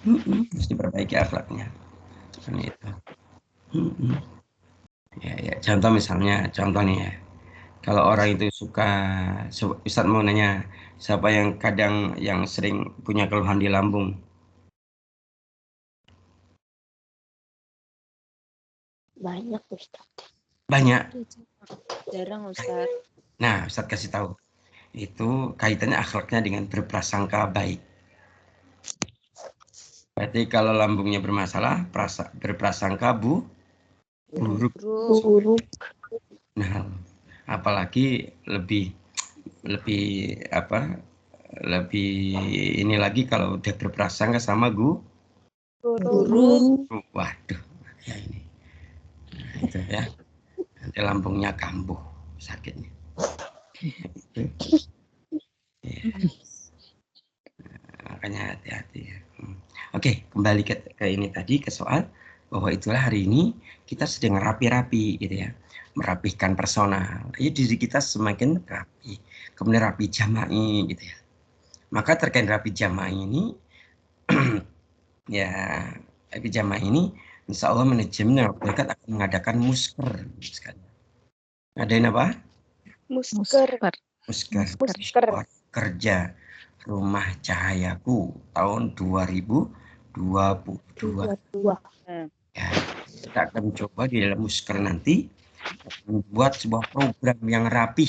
Harus diperbaiki akhlaknya. Kan itu. Ya, contoh nih ya. Kalau orang itu suka, Ustaz mau nanya, siapa yang kadang yang sering punya keluhan di lambung? Banyak, Ustaz. Banyak. Jarang, Ustaz. Nah, Ustaz kasih tahu. Itu kaitannya akhlaknya dengan berprasangka baik. Berarti kalau lambungnya bermasalah, berprasangka buruk. Nah, apalagi lebih ini lagi kalau udah berprasangka sama guru. Waduh, ya ini. Nah, itu ya. Nanti lambungnya kambuh sakitnya. Ya. Makanya hati-hati ya. Oke, kembali ke ini tadi, ke soal bahwa itulah hari ini kita sedang rapi-rapi gitu ya, merapihkan personal. Ya, diri kita semakin rapi, kemudian rapi jama'i gitu ya. Maka terkait rapi jama'i ini ya, rapi jama'i ini insya Allah manajemen dekat akan mengadakan musker sekali. Ngadain apa? Musker. Kerja Rumah Cahayaku tahun 2022. Ya, kita akan coba di dalam musker nanti membuat sebuah program yang rapih.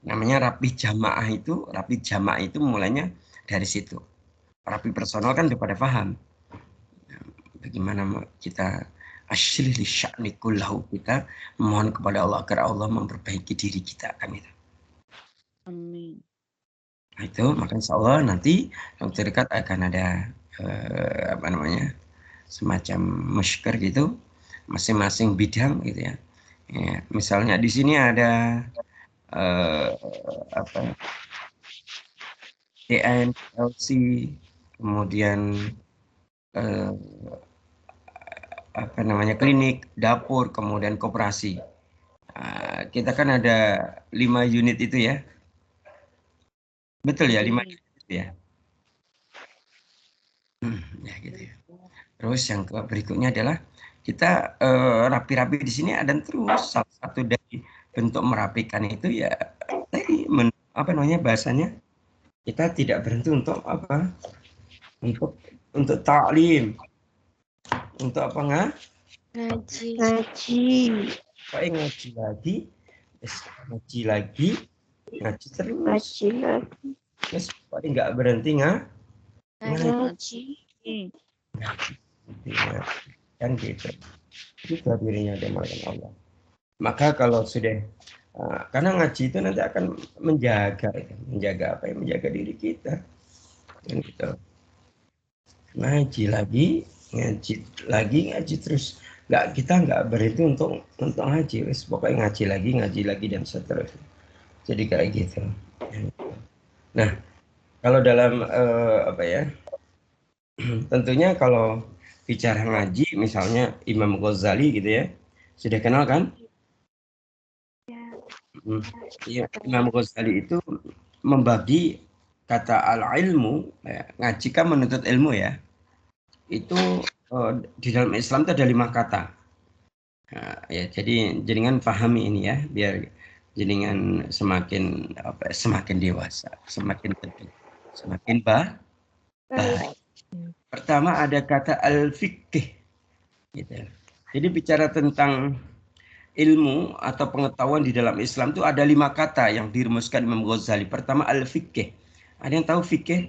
Namanya rapih jamaah itu. Rapih jamaah itu mulainya dari situ. Rapih personal kan udah pada paham. Bagaimana kita asyli li sya'ni kullahu, kita mohon kepada Allah agar Allah memperbaiki diri kita kan itu. Amin. Nah, itu maka insya Allah nanti yang terdekat akan ada semacam musker gitu, masing-masing bidang gitu ya. Ya, misalnya di sini ada DN, LC, kemudian klinik, dapur, kemudian koperasi. Kita kan ada 5 unit itu ya. Betul ya, 5 unit itu ya. Ya gitu ya. Terus yang berikutnya adalah kita rapi-rapi di sini ada terus. Salah satu dari bentuk merapikan itu ya tadi bahasanya, kita tidak berhenti untuk apa? Untuk taklim. Untuk apa Ngaji. Pokoknya ngaji lagi, ngaji terus. Terus pokoknya nggak berhenti ngaji. Kan gitu. Itu dirinya dimalakan Allah. Maka kalau sudah karena ngaji itu nanti akan menjaga apa ya? Menjaga diri kita. Kan gitu. Ngaji lagi terus. Kita nggak berhenti untuk ngaji. Pokoknya ngaji lagi dan seterusnya. Jadi kayak gitu. Nah, kalau dalam tentunya kalau bicara ngaji, misalnya Imam Ghazali gitu ya, sudah kenal kan? Ya, Imam Ghazali itu membagi kata al-ilmu, ngaji kan menuntut ilmu ya. Itu di dalam Islam itu ada 5 kata. Nah, ya, jadi jenengan pahami ini ya, biar jenengan semakin dewasa, semakin teduh, semakin baik. Pertama ada kata al-fiqh. Gitu. Jadi bicara tentang ilmu atau pengetahuan di dalam Islam itu ada 5 kata yang dirumuskan Imam Ghazali. Pertama al-fiqh. Ada yang tahu fikih?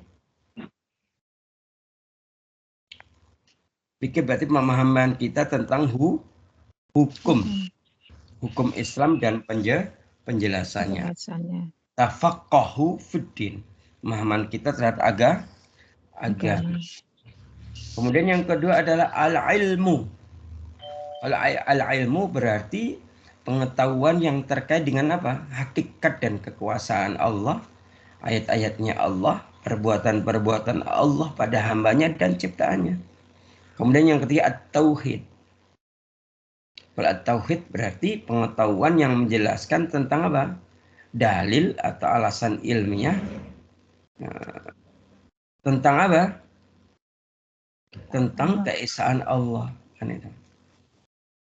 Fikih berarti pemahaman kita tentang hukum Islam dan penjelasannya. Tafaqqahu fiddin. Pemahaman kita terhadap agama. Kemudian yang kedua adalah al-ilmu. Al-ilmu berarti pengetahuan yang terkait dengan apa? Hakikat dan kekuasaan Allah, ayat-ayatnya Allah, perbuatan-perbuatan Allah pada hambanya dan ciptaannya. Kemudian yang ketiga at-tauhid. Kalau at-tauhid berarti pengetahuan yang menjelaskan tentang apa? Dalil atau alasan ilmiah. Tentang apa? Tentang keesaan Allah. Kan itu.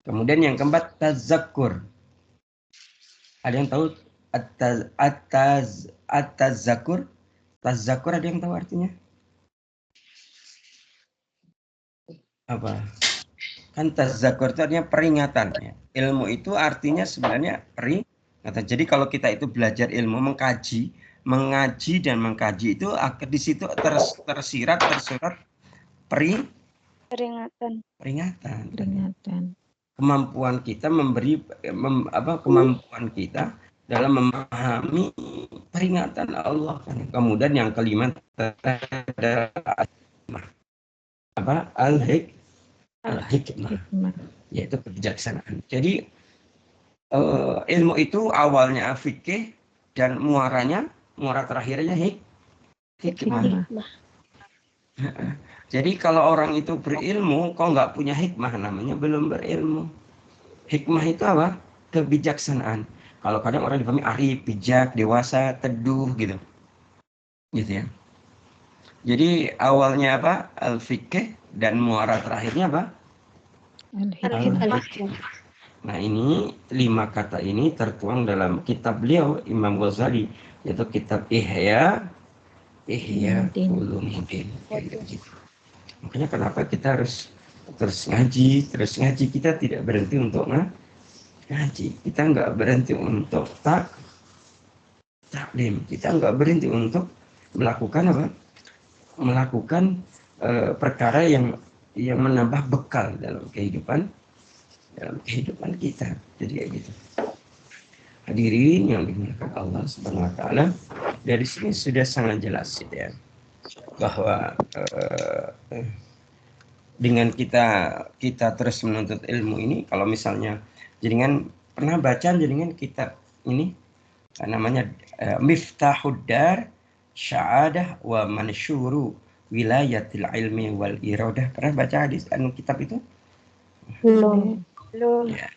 Kemudian yang keempat tazakkur. Ada yang tahu at-tazakkur? Tazakkur ada yang tahu artinya? Apa? Kan tazakkur itu artinya peringatan. Ya. Ilmu itu artinya sebenarnya peringatan. Jadi kalau kita itu belajar ilmu, mengaji dan mengkaji itu di situ tersurat peringatan. Kemampuan kita kemampuan kita dalam memahami peringatan Allah. Kemudian yang kelima adalah al-hikmah, yaitu kebijaksanaan. Jadi ilmu itu awalnya fikih dan muara terakhirnya hikmah. Jadi kalau orang itu berilmu, kok nggak punya hikmah, namanya belum berilmu. Hikmah itu apa? Kebijaksanaan. Kalau kadang orang dipahami arif, bijak, dewasa, teduh gitu. Gitu ya. Jadi awalnya apa? Al-fiqh dan muara terakhirnya apa? Al-hikmah. Nah ini 5 kata ini tertuang dalam kitab beliau Imam Ghazali, yaitu kitab Ihya Ulumuddin. Makanya kenapa kita harus terus ngaji. Kita tidak berhenti untuk ngaji. Kita nggak berhenti untuk taklim. Kita nggak berhenti untuk melakukan apa? Melakukan perkara yang menambah bekal dalam kehidupan kita. Jadi kayak gitu. Hadirin yang dimuliakan Allah Subhanahu wa taala, dari sini sudah sangat jelas gitu ya, bahwa dengan kita terus menuntut ilmu ini, kalau misalnya jaringan pernah baca jaringan kitab ini namanya Miftahud Dar Sya'adah wa Mansyuru Wilayatil Ilmi wal Iradah. Pernah baca hadis kitab itu? Belum. Ya.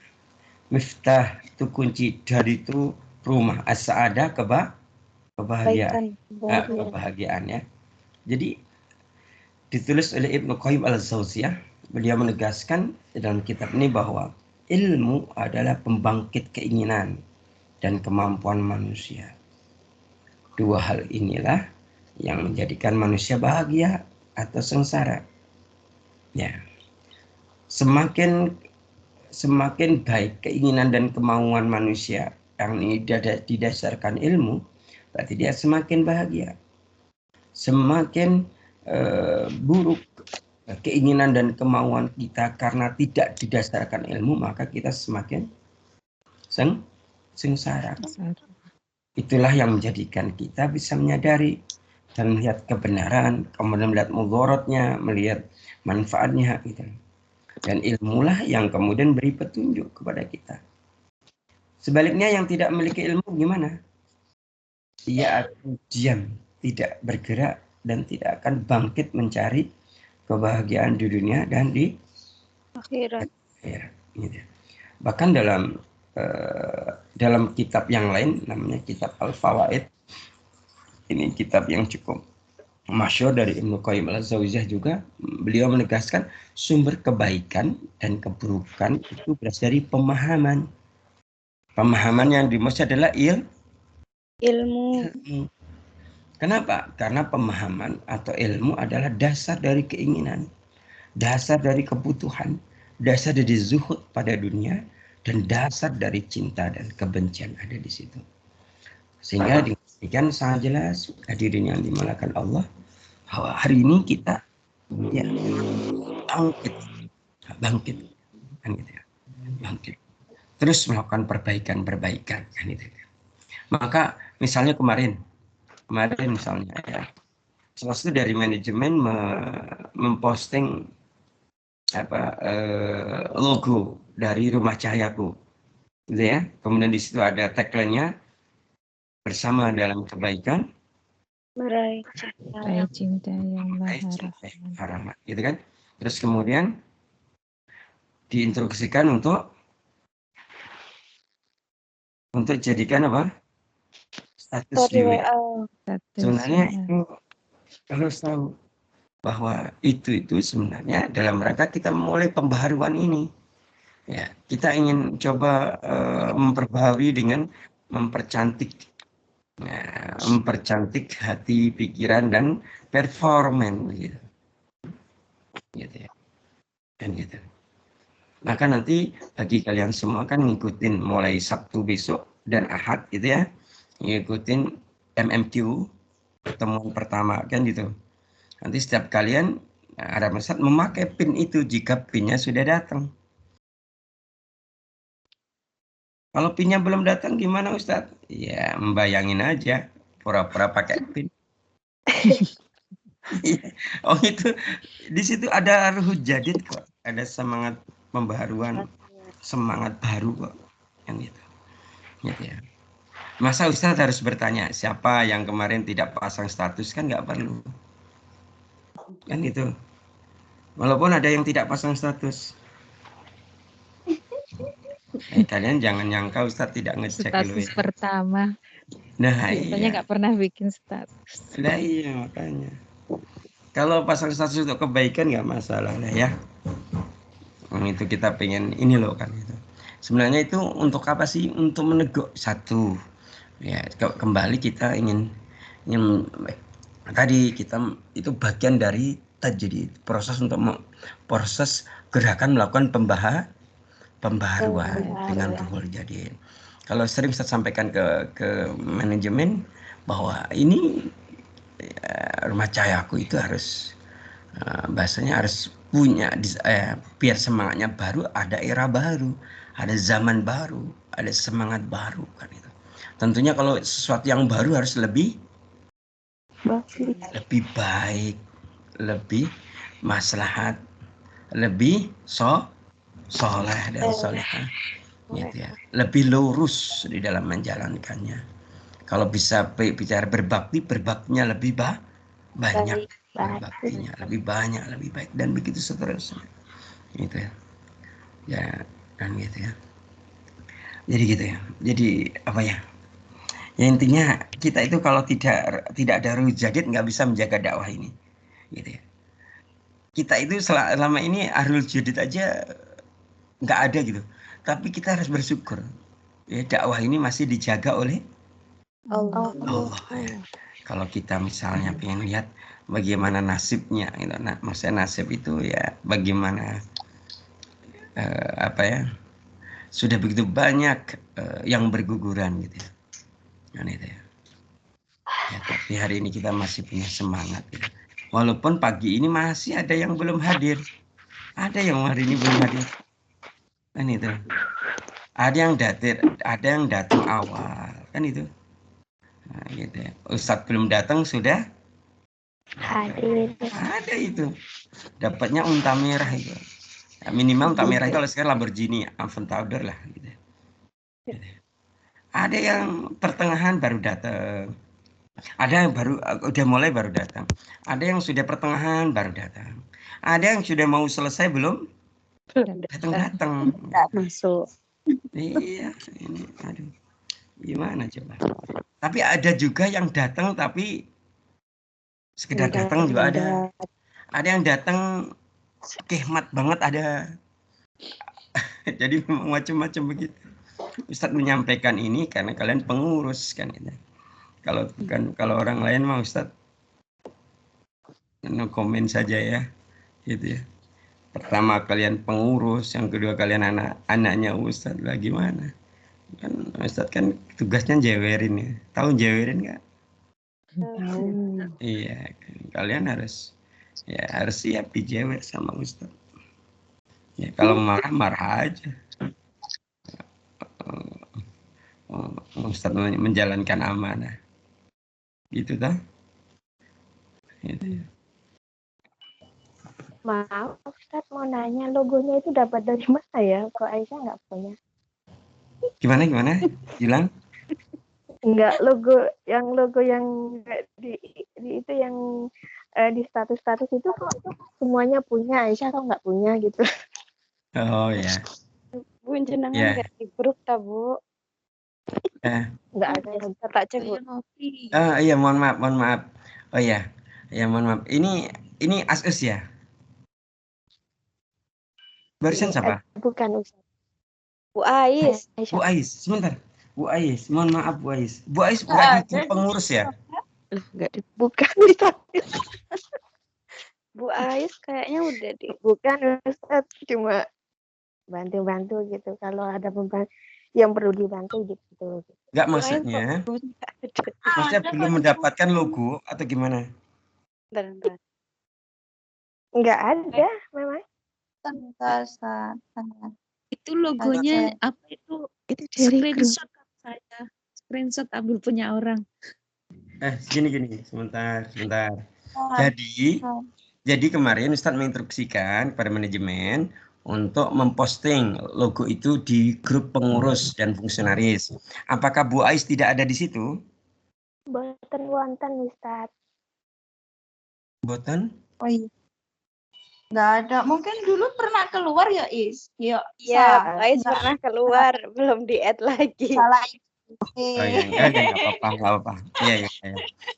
Miftah itu kunci, dari itu rumah, as-sa'adah kebahagiaan. Kebahagiaan ya. Jadi ditulis oleh Ibnu Qayyim al-Jauziyah, beliau menegaskan dalam kitab ini bahwa ilmu adalah pembangkit keinginan dan kemampuan manusia. 2 hal inilah yang menjadikan manusia bahagia atau sengsara. Ya. Semakin baik keinginan dan kemauan manusia yang ini didasarkan ilmu, berarti dia semakin bahagia. Semakin buruk keinginan dan kemauan kita karena tidak didasarkan ilmu, maka kita semakin sengsara. Itulah yang menjadikan kita bisa menyadari dan melihat kebenaran, kemudian melihat mudaratnya, melihat manfaatnya gitu. Dan ilmulah yang kemudian beri petunjuk kepada kita. Sebaliknya yang tidak memiliki ilmu gimana? Dia akan diam, tidak bergerak, dan tidak akan bangkit mencari kebahagiaan di dunia dan di akhirat. Gitu. Bahkan dalam kitab yang lain, namanya kitab Al-Fawaid, ini kitab yang cukup masyhur dari Ibnu Qayyim al-Jauziyah juga, beliau menegaskan sumber kebaikan dan keburukan itu berasal dari pemahaman. Pemahaman yang dimaksud adalah ilmu. Kenapa? Karena pemahaman atau ilmu adalah dasar dari keinginan, dasar dari kebutuhan, dasar dari zuhud pada dunia, dan dasar dari cinta dan kebencian ada di situ. Sehingga dikatakan sangat jelas hadirin yang dimuliakan Allah bahwa hari ini kita ya bangkit kan gitu ya, bangkit terus melakukan perbaikan kan itu. Maka misalnya kemarin misalnya ya, salah satu dari manajemen memposting logo dari Rumah Cahayaku gitu ya, kemudian di situ ada tagline-nya bersama dalam kebaikan Meraih cinta yang maha rahmat gitu kan. Terus kemudian diinstruksikan untuk jadikan apa? Status di WA. Sebenarnya itu harus tahu bahwa itu sebenarnya dalam rangka kita memulai pembaharuan ini. Ya, kita ingin coba memperbaharui dengan mempercantik hati, pikiran dan performan gitu. Gitu ya. Dan gitu. Maka nanti bagi kalian semua kan ngikutin mulai Sabtu besok dan Ahad gitu ya. Ngikutin MMQ pertemuan pertama kan gitu. Nanti setiap kalian ada Ustaz memakai pin itu jika pinnya sudah datang. Kalau pinnya belum datang gimana Ustaz? Ya membayangin aja, pura-pura pakai pin. Oh itu di situ ada ruh jadid kok, ada semangat pembaharuan, semangat baru kok, kan gitu ya. Masa Ustaz harus bertanya siapa yang kemarin tidak pasang status, kan nggak perlu, kan itu. Walaupun ada yang tidak pasang status. Kalian jangan nyangka Ustaz tidak ngecek status dulu ya. pertama. Nah Biasanya nggak pernah bikin status. Nah iya makanya. Kalau pasang status untuk kebaikan nggak masalah lah ya. Itu kita pengen ini loh kan itu. Sebenarnya itu untuk apa sih? Untuk menegur satu. Ya kembali kita ingin tadi kita itu bagian dari tajdid, proses untuk proses gerakan melakukan pembaharuan dengan ruhul jadid. Kalau sering saya sampaikan ke manajemen bahwa ini Rumah Cahayaku itu harus bahasanya harus punya biar semangatnya baru, ada era baru, ada zaman baru, ada semangat baru kan itu. Tentunya kalau sesuatu yang baru harus lebih baik, lebih maslahat, lebih soleh dan solehah gitu ya. Lebih lurus di dalam menjalankannya. Kalau bisa bicara berbaktinya lebih banyak, berbaktinya lebih banyak, lebih baik dan begitu seterusnya. Gitu ya. Ya, kan gitu ya. Jadi gitu ya. Jadi apa ya? Ya intinya kita itu kalau tidak ada ruh jadid nggak bisa menjaga dakwah ini. Gitu ya. Kita itu selama ini ahlul jadid aja nggak ada gitu. Tapi kita harus bersyukur. Ya, dakwah ini masih dijaga oleh Allah ya. Kalau kita misalnya pengen lihat bagaimana nasibnya, gitu. Nah, maksudnya nasib itu ya bagaimana sudah begitu banyak yang berguguran gitu ya. Nah, itu ya. Ya, tapi hari ini kita masih punya semangat gitu. Walaupun pagi ini masih ada yang belum hadir. Ada yang hari ini belum hadir. Kan itu. Ada yang datang awal. Kan itu. Nah, gitu ya. Ustadz belum datang sudah hadir. Ada itu. Dapatnya unta merah itu. Ya, minimal unta merah itu kalau sekarang Lamborghini, Aventador lah gitu. Ada yang pertengahan baru datang. Ada yang udah mulai baru datang. Ada yang sudah pertengahan baru datang. Ada yang sudah mau selesai belum datang. Masuk. Iya, ini aduh. Gimana coba? Tapi ada juga yang datang tapi sekedar datang juga ada. Ada yang datang khidmat banget ada. Jadi macam-macam begitu. Ustadz menyampaikan ini karena kalian pengurus kan itu. Kalau orang lain mah Ustadz no komen saja ya, gitu ya. Pertama kalian pengurus, yang kedua kalian anak-anaknya Ustadz lah gimana? Kan Ustadz kan tugasnya jewerin ya. Tahu jewerin nggak? Tahu. Iya, kalian harus siap dijewer sama Ustadz. Ya kalau marah aja. Ustadz menjalankan amanah. Gitu toh? Gitu ya. Maaf, Ustadz mau nanya logonya itu dapat dari mana ya? Kok Aisyah nggak punya? Gimana? Bilang? Enggak, logo yang di itu yang di status itu kok semuanya punya, Aisyah kok nggak punya gitu. Oh ya. Bu, jenengan Ya. nggak di grup ta, Bu? Nggak ada. Biasa tak cek, Bu. Iya, mohon maaf. Oh iya. Ya, mohon maaf. Ini Asus ya? Barusan siapa? Bukan Ustadz. Bu Ais. Bu Ais, sebentar. Bu Ais, mohon maaf Bu Ais. Bu Ais bukan di pengurus ya? Bukan Ustadz. Bu Ais kayaknya udah di. Bukan Ustadz, cuma bantu-bantu gitu. Kalau ada yang perlu dibantu gitu. Enggak Bu Ais maksudnya. kok Maksudnya belum mendapatkan logo atau gimana? bentar. Nggak ada memang. Itu logonya apa itu? Itu dari grup. Screenshot saya. Screenshot ambil punya orang. Gini. Sebentar. Jadi kemarin Ustadz menginstruksikan kepada manajemen untuk memposting logo itu di grup pengurus dan fungsionaris. Apakah Bu Ais tidak ada di situ? Boten wonten Ustadz. Boten? Oh iya. Nggak ada. Mungkin dulu pernah keluar ya, Is. Yuk. Iya, Bu Ais pernah keluar, belum di-add lagi. Salah. Oh ya, enggak apa-apa. Iya.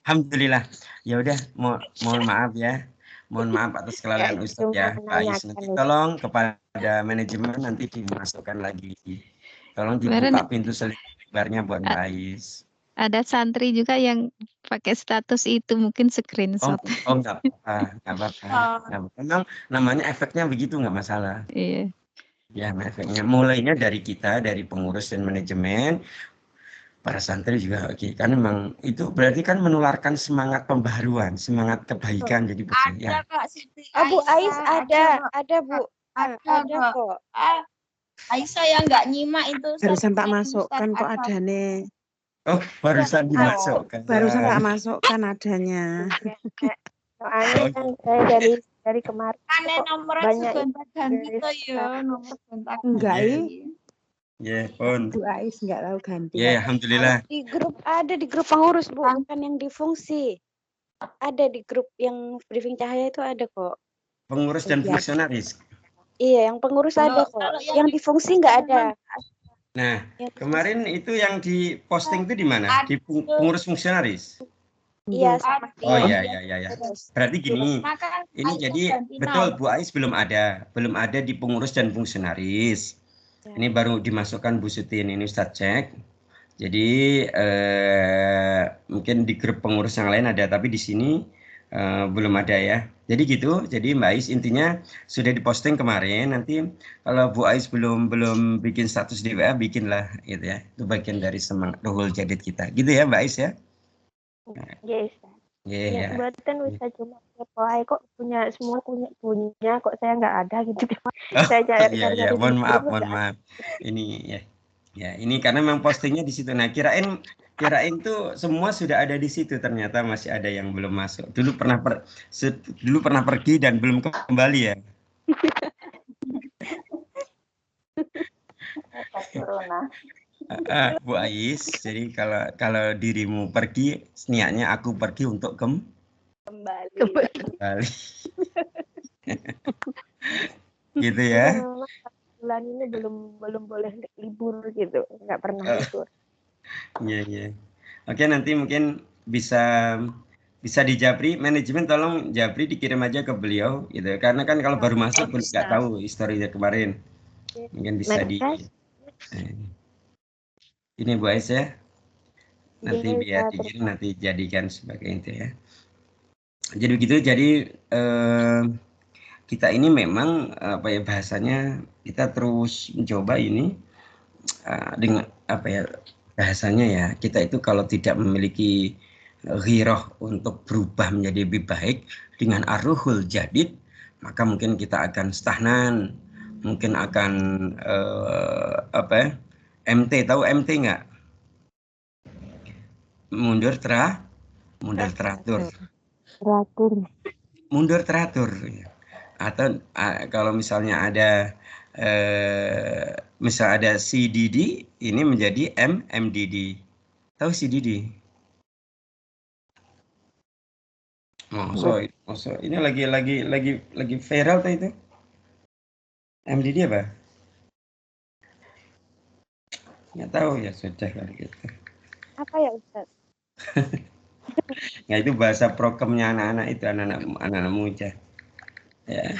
Alhamdulillah. Ya udah, mohon maaf ya. Mohon maaf atas kelalaian Ustadz ya. Pak Ais, nanti tolong kepada manajemen nanti dimasukkan lagi. Tolong dibuka pintu selebarnya buat Mbak Ais. Ada santri juga yang pakai status itu mungkin screenshot. Enggak apa-apa. Memang namanya efeknya begitu, nggak masalah. Iya. Ya, efeknya mulainya dari kita, dari pengurus dan manajemen, para santri juga oke. Karena memang itu berarti kan menularkan semangat pembaharuan, semangat kebaikan. Jadi betul ya. Kak Siti. Oh, Bu Ais ada Bu. Ada kok. Aisyah yang nggak nyimak itu. Barusan tak masukkan kok adanya. Oh, barusan dimasukkan. Barusan tak masukkan adanya. Soalnya kan saya dari kemarin Aneh nomornya banyak ganti tuh ya, nomor kontak. Enggak, Ya, pun. Bu Ais enggak tahu ganti. Ya, alhamdulillah. Di grup pengurus, Bu, bukan yang di fungsi. Ada di grup yang briefing cahaya itu ada kok. Pengurus dan fungsionaris. Iya, yang pengurus ada kok. Yang di fungsi nggak ada. Nah, kemarin itu yang di posting itu di mana? Di pengurus fungsionaris. Iya, sama Oh iya. Berarti gini, ini jadi betul Bu Ais belum ada di pengurus dan fungsionaris. Ini baru dimasukkan Bu Sutin, ini Ustadz cek. Jadi mungkin di grup pengurus yang lain ada, tapi di sini belum ada ya. Jadi gitu. Jadi Mbak Ais intinya sudah diposting kemarin. Nanti kalau Bu Ais belum bikin status di WA, bikinlah gitu ya. Itu bagian dari semangat Ruhul Jadid kita. Gitu ya Mbak Ais ya. Yes. Iya. Buatan bisa cuma kok semua punya kok saya nggak ada gitu. Saya cari. Iya. Mohon maaf. Ini ya. Ya, ini karena memang postingnya di situ. Nah, kirain tuh semua sudah ada di situ, ternyata masih ada yang belum masuk. Dulu pernah pergi dan belum kembali ya. Bu Ais, jadi kalau dirimu pergi, niatnya aku pergi untuk kembali. Gitu ya. Bulan ini belum boleh libur gitu, nggak pernah libur. Iya. Oke, nanti mungkin bisa di Japri, manajemen tolong Japri dikirim aja ke beliau gitu. Karena kan kalau baru masuk pun nggak tahu historinya kemarin. Mungkin bisa ini Bu Ais ya. Nanti biar dikirim, nanti jadikan sebagai itu ya. Jadi begitu, jadi kita ini memang apa ya bahasanya, kita terus mencoba ini dengan apa ya bahasanya ya, kita itu kalau tidak memiliki ghirah untuk berubah menjadi lebih baik dengan ar-ruhul jadid, maka mungkin kita akan stagnan, mungkin akan apa ya, MT, tahu MT nggak? Mundur teratur. Mundur teratur. Atau kalau misalnya ada misal ada CDD, ini menjadi MDD. Tahu CDD? So ini lagi viral tuh itu. MDD apa? Nggak tahu ya, sudah kalau gitu. Apa ya Ustaz? Nah, itu bahasa prokemnya anak-anak itu, anak-anak muda. Ya.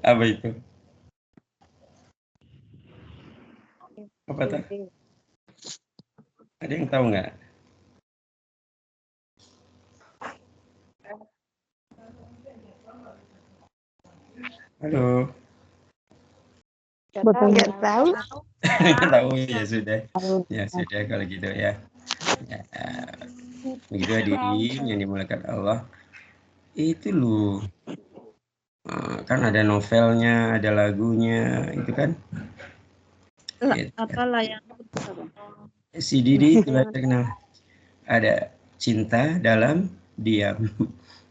Apa itu? Apa tuh? Ada yang tahu nggak? Halo. Nggak tahu. Tahu ya sudah. Ya sudah kalau gitu ya. Ya, begitu hadirin yang dimulakan Allah. Itu loh. Kan ada novelnya, ada lagunya, itu kan. Apalah yang Si Didi itu terkenal. Ada cinta dalam diam.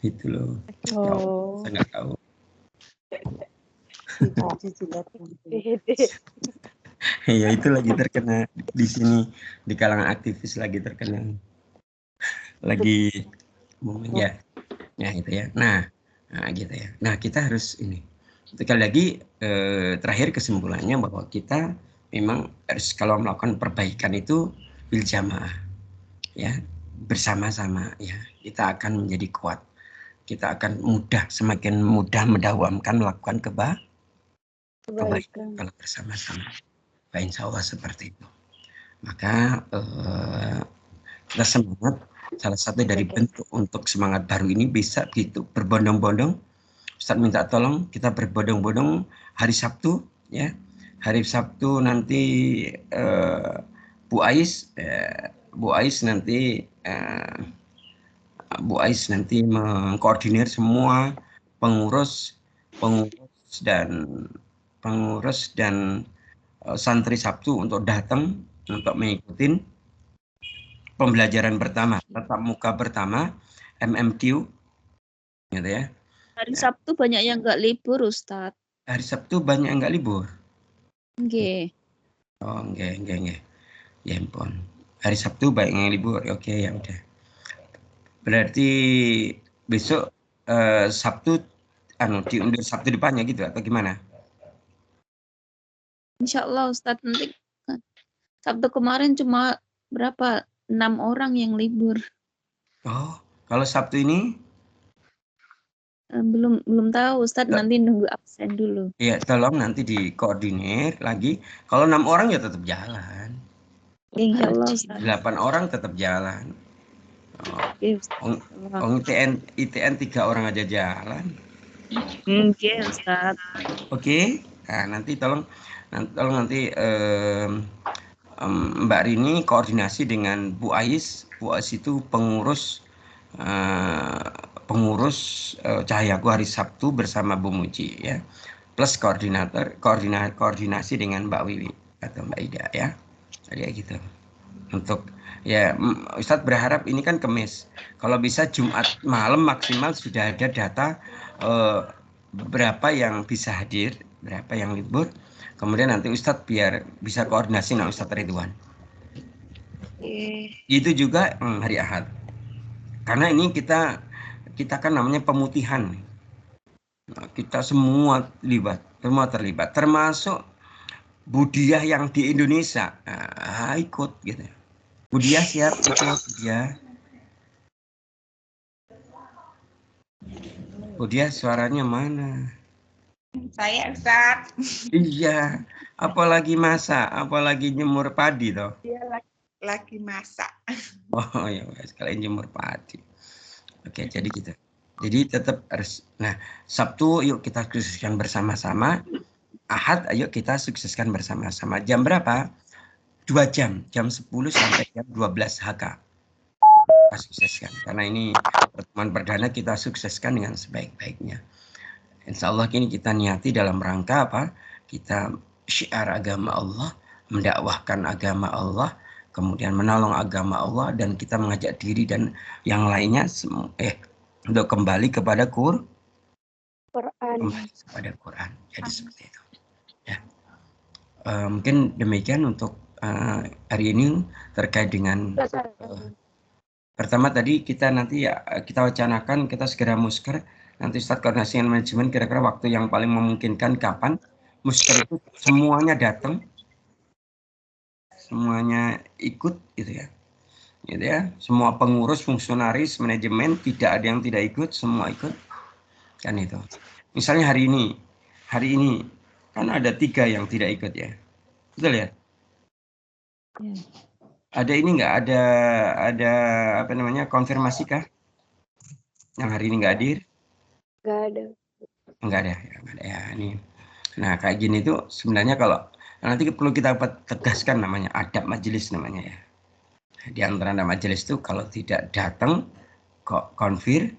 Itu loh. Oh. Saya nggak tahu. Ya itu lagi terkenal di sini, di kalangan aktivis lagi terkenal. Lagi ya. Ya itu ya. Nah gitu ya. Nah kita harus ini. Sekali lagi terakhir kesimpulannya bahwa kita memang harus kalau melakukan perbaikan itu bil jamaah, ya bersama-sama ya, kita akan menjadi kuat, kita akan semakin mudah mendawamkan melakukan kebaikan kalau bersama-sama. Nah, insya Allah seperti itu. Maka kita semangat, salah satu dari bentuk untuk semangat baru ini bisa gitu berbondong-bondong. Ustaz minta tolong kita berbondong-bondong hari Sabtu ya. Hari Sabtu nanti Bu Ais nanti mengkoordinir semua pengurus dan santri Sabtu untuk datang untuk mengikuti pembelajaran pertama, tatap muka pertama MMQ gitu ya. hari Sabtu banyak yang nggak libur, Ustadz. Hari Sabtu banyak yang nggak libur. Nggih. Oh, nggih. Ya ampun. Hari Sabtu banyak yang libur. Oke, ya udah. Berarti besok Sabtu diundur Sabtu depannya gitu atau gimana? Insya Allah Ustadz, nanti Sabtu kemarin cuma berapa? 6 orang yang libur. Oh, kalau Sabtu ini? Belum tahu Ustadz, nanti nunggu absen dulu. Ya, tolong nanti dikoordinir lagi. Kalau 6 orang ya tetap jalan. Insya Allah Ustadz. 8 orang tetap jalan. ITN 3 orang aja jalan. Oke, Ustadz. Oke. Nah, tolong nanti Mbak Rini koordinasi dengan Bu Ais. Bu Ais itu pengurus Cahayaku hari Sabtu bersama Bu Muji ya. Plus koordinasi dengan Mbak Wiwi atau Mbak Ida ya. Kayak gitu. Untuk ya Ustadz berharap ini kan Kamis. Kalau bisa Jumat malam maksimal sudah ada data berapa yang bisa hadir, berapa yang libur. Kemudian nanti Ustadz biar bisa koordinasi dengan Ustadz Ridwan. Itu juga hari Ahad. Karena ini kita kan namanya pemutihan. Nah, kita semua terlibat, termasuk Budiah yang di Indonesia. Ikut gitu. Budiah siap ikut Budiah. Budiah suaranya mana? Saya Ustaz. Iya, apalagi masak, apalagi nyemur padi toh. Dia lagi masak. Oh ya, sekalian jemur padi. Oke, jadi gitu. Jadi tetap harus. Nah, Sabtu yuk kita sukseskan bersama-sama. Ahad ayo kita sukseskan bersama-sama. Jam berapa? 2 jam. Jam 10 sampai jam 12 HK. Kita sukseskan. Karena ini pertemuan perdana kita sukseskan dengan sebaik-baiknya. Insya Allah kini kita niati dalam rangka apa? Kita syiar agama Allah, mendakwahkan agama Allah, kemudian menolong agama Allah, dan kita mengajak diri dan yang lainnya untuk kembali kepada Quran. Kembali kepada Quran. Jadi seperti itu. Ya. Mungkin demikian untuk hari ini terkait dengan pertama tadi kita nanti ya kita wacanakan kita segera musker. Nanti Ustadz koordinasi dengan manajemen kira-kira waktu yang paling memungkinkan kapan. Musker itu semuanya datang, semuanya ikut gitu ya. Gitu ya. Semua pengurus, fungsionaris, manajemen tidak ada yang tidak ikut, semua ikut. Kan itu. Misalnya hari ini kan ada 3 yang tidak ikut ya. Betul ya? Ya. Ada ini nggak ada apa namanya konfirmasi kah? Yang hari ini nggak hadir? Nggak ada. Nggak ada ya ini. Nah kayak gini tuh sebenarnya kalau nanti perlu kita tegaskan namanya adab majelis namanya ya. Di antara adab majelis itu kalau tidak datang kok konfirmasi.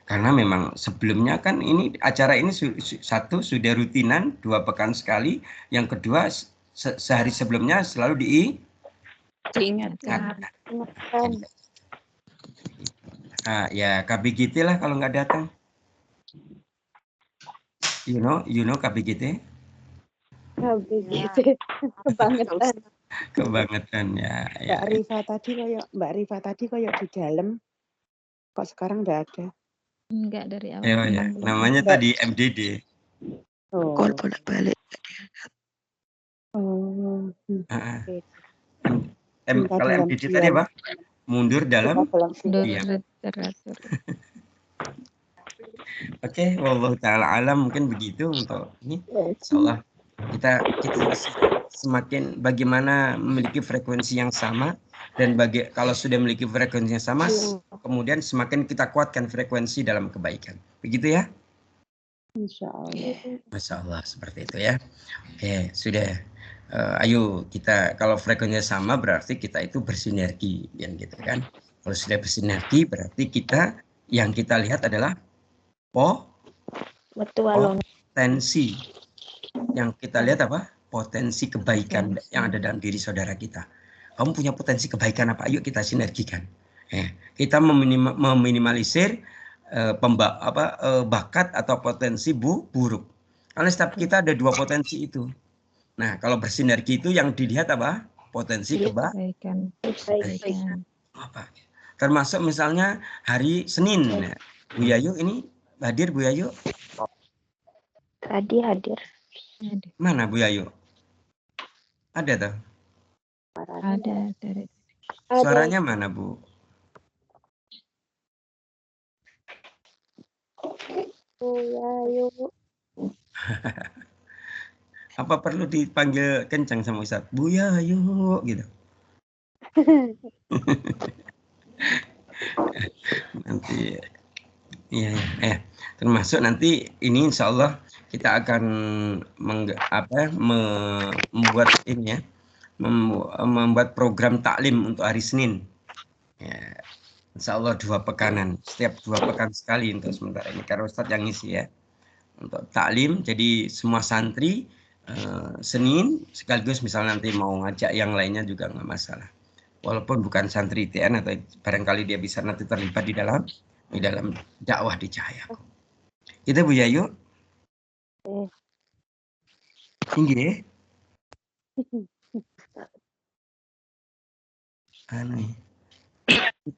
Karena memang sebelumnya kan ini acara ini satu sudah rutinan 2 pekan sekali, yang kedua sehari sebelumnya selalu diingatkan. Ya KBGT lah kalau nggak datang. You know KBGT? KBGT kebangetan ya. Mbak Rifa tadi kayak di dalam, kok sekarang nggak ada? Enggak, dari awal. Ya. Namanya tadi MDD. Call bolak-balik. Kalau MDD tadi apa? Mundur dalam diam. Teratur. Oke, wallahu taala alam, mungkin begitu untuk ini. Insyaallah kita semakin bagaimana memiliki frekuensi yang sama, dan kalau sudah memiliki frekuensi yang sama, kemudian semakin kita kuatkan frekuensi dalam kebaikan. Begitu ya? Insyaallah. Masyaallah, seperti itu ya. Oke, sudah. Ayo kita kalau frekuensinya sama berarti kita itu bersinergi, yang gitu kan. Kalau sudah bersinergi berarti kita yang kita lihat adalah potensi. Yang kita lihat apa? Potensi kebaikan yang ada dalam diri saudara kita. Kamu punya potensi kebaikan apa? Ayo kita sinergikan. Kita meminimalisir bakat atau potensi buruk. Karena setiap kita ada 2 potensi itu. Nah, kalau bersinergi itu yang dilihat apa? Potensi kebaikan. Apa? Termasuk misalnya hari Senin. Bu Yayu ini hadir, Bu Yayu? Tadi hadir. Mana Bu Yayu? Ada toh? Ada. Suaranya mana, Bu? Bu Yayu. Apa perlu dipanggil kencang sama Ustaz? Bu Yayu gitu. Nanti ya. Termasuk nanti ini insya Allah kita akan membuat ini ya, membuat program taklim untuk hari Senin. Ya, insya Allah 2 pekanan, setiap 2 pekan sekali untuk sementara ini karena Ustadz yang ngisi ya. Untuk taklim, jadi semua santri Senin sekaligus misalnya nanti mau ngajak yang lainnya juga nggak masalah. Walaupun bukan santri TN atau barangkali dia bisa nanti terlibat di dalam dakwah di Cahayaku. Itu Bu Yayu. Tinggi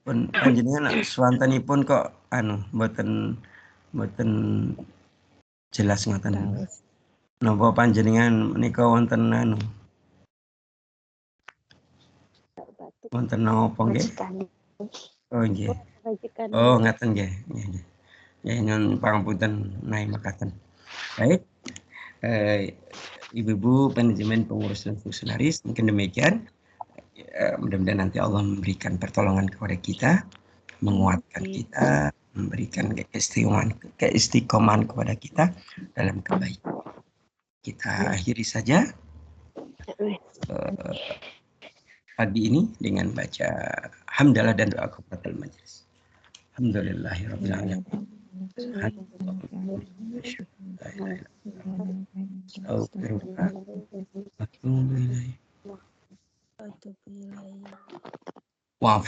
pun panjenengan swantenipun kok mboten jelas ngoten. Napa panjenengan menika wonten wonten napa nggih? Oh nggih. Oh ngaten nggih. Nggih. Ya nyuwun pangapunten naik makaten. Baik. Ibu-ibu manajemen pengurus dan fungsionaris, mungkin demikian mudah-mudahan nanti Allah memberikan pertolongan kepada kita, menguatkan kita, memberikan keistiqomahan kepada kita dalam kebaikan. Kita akhiri saja pagi ini dengan baca hamdalah dan doa kafaratul majelis. Alhamdulillahirabbil alamin. Wa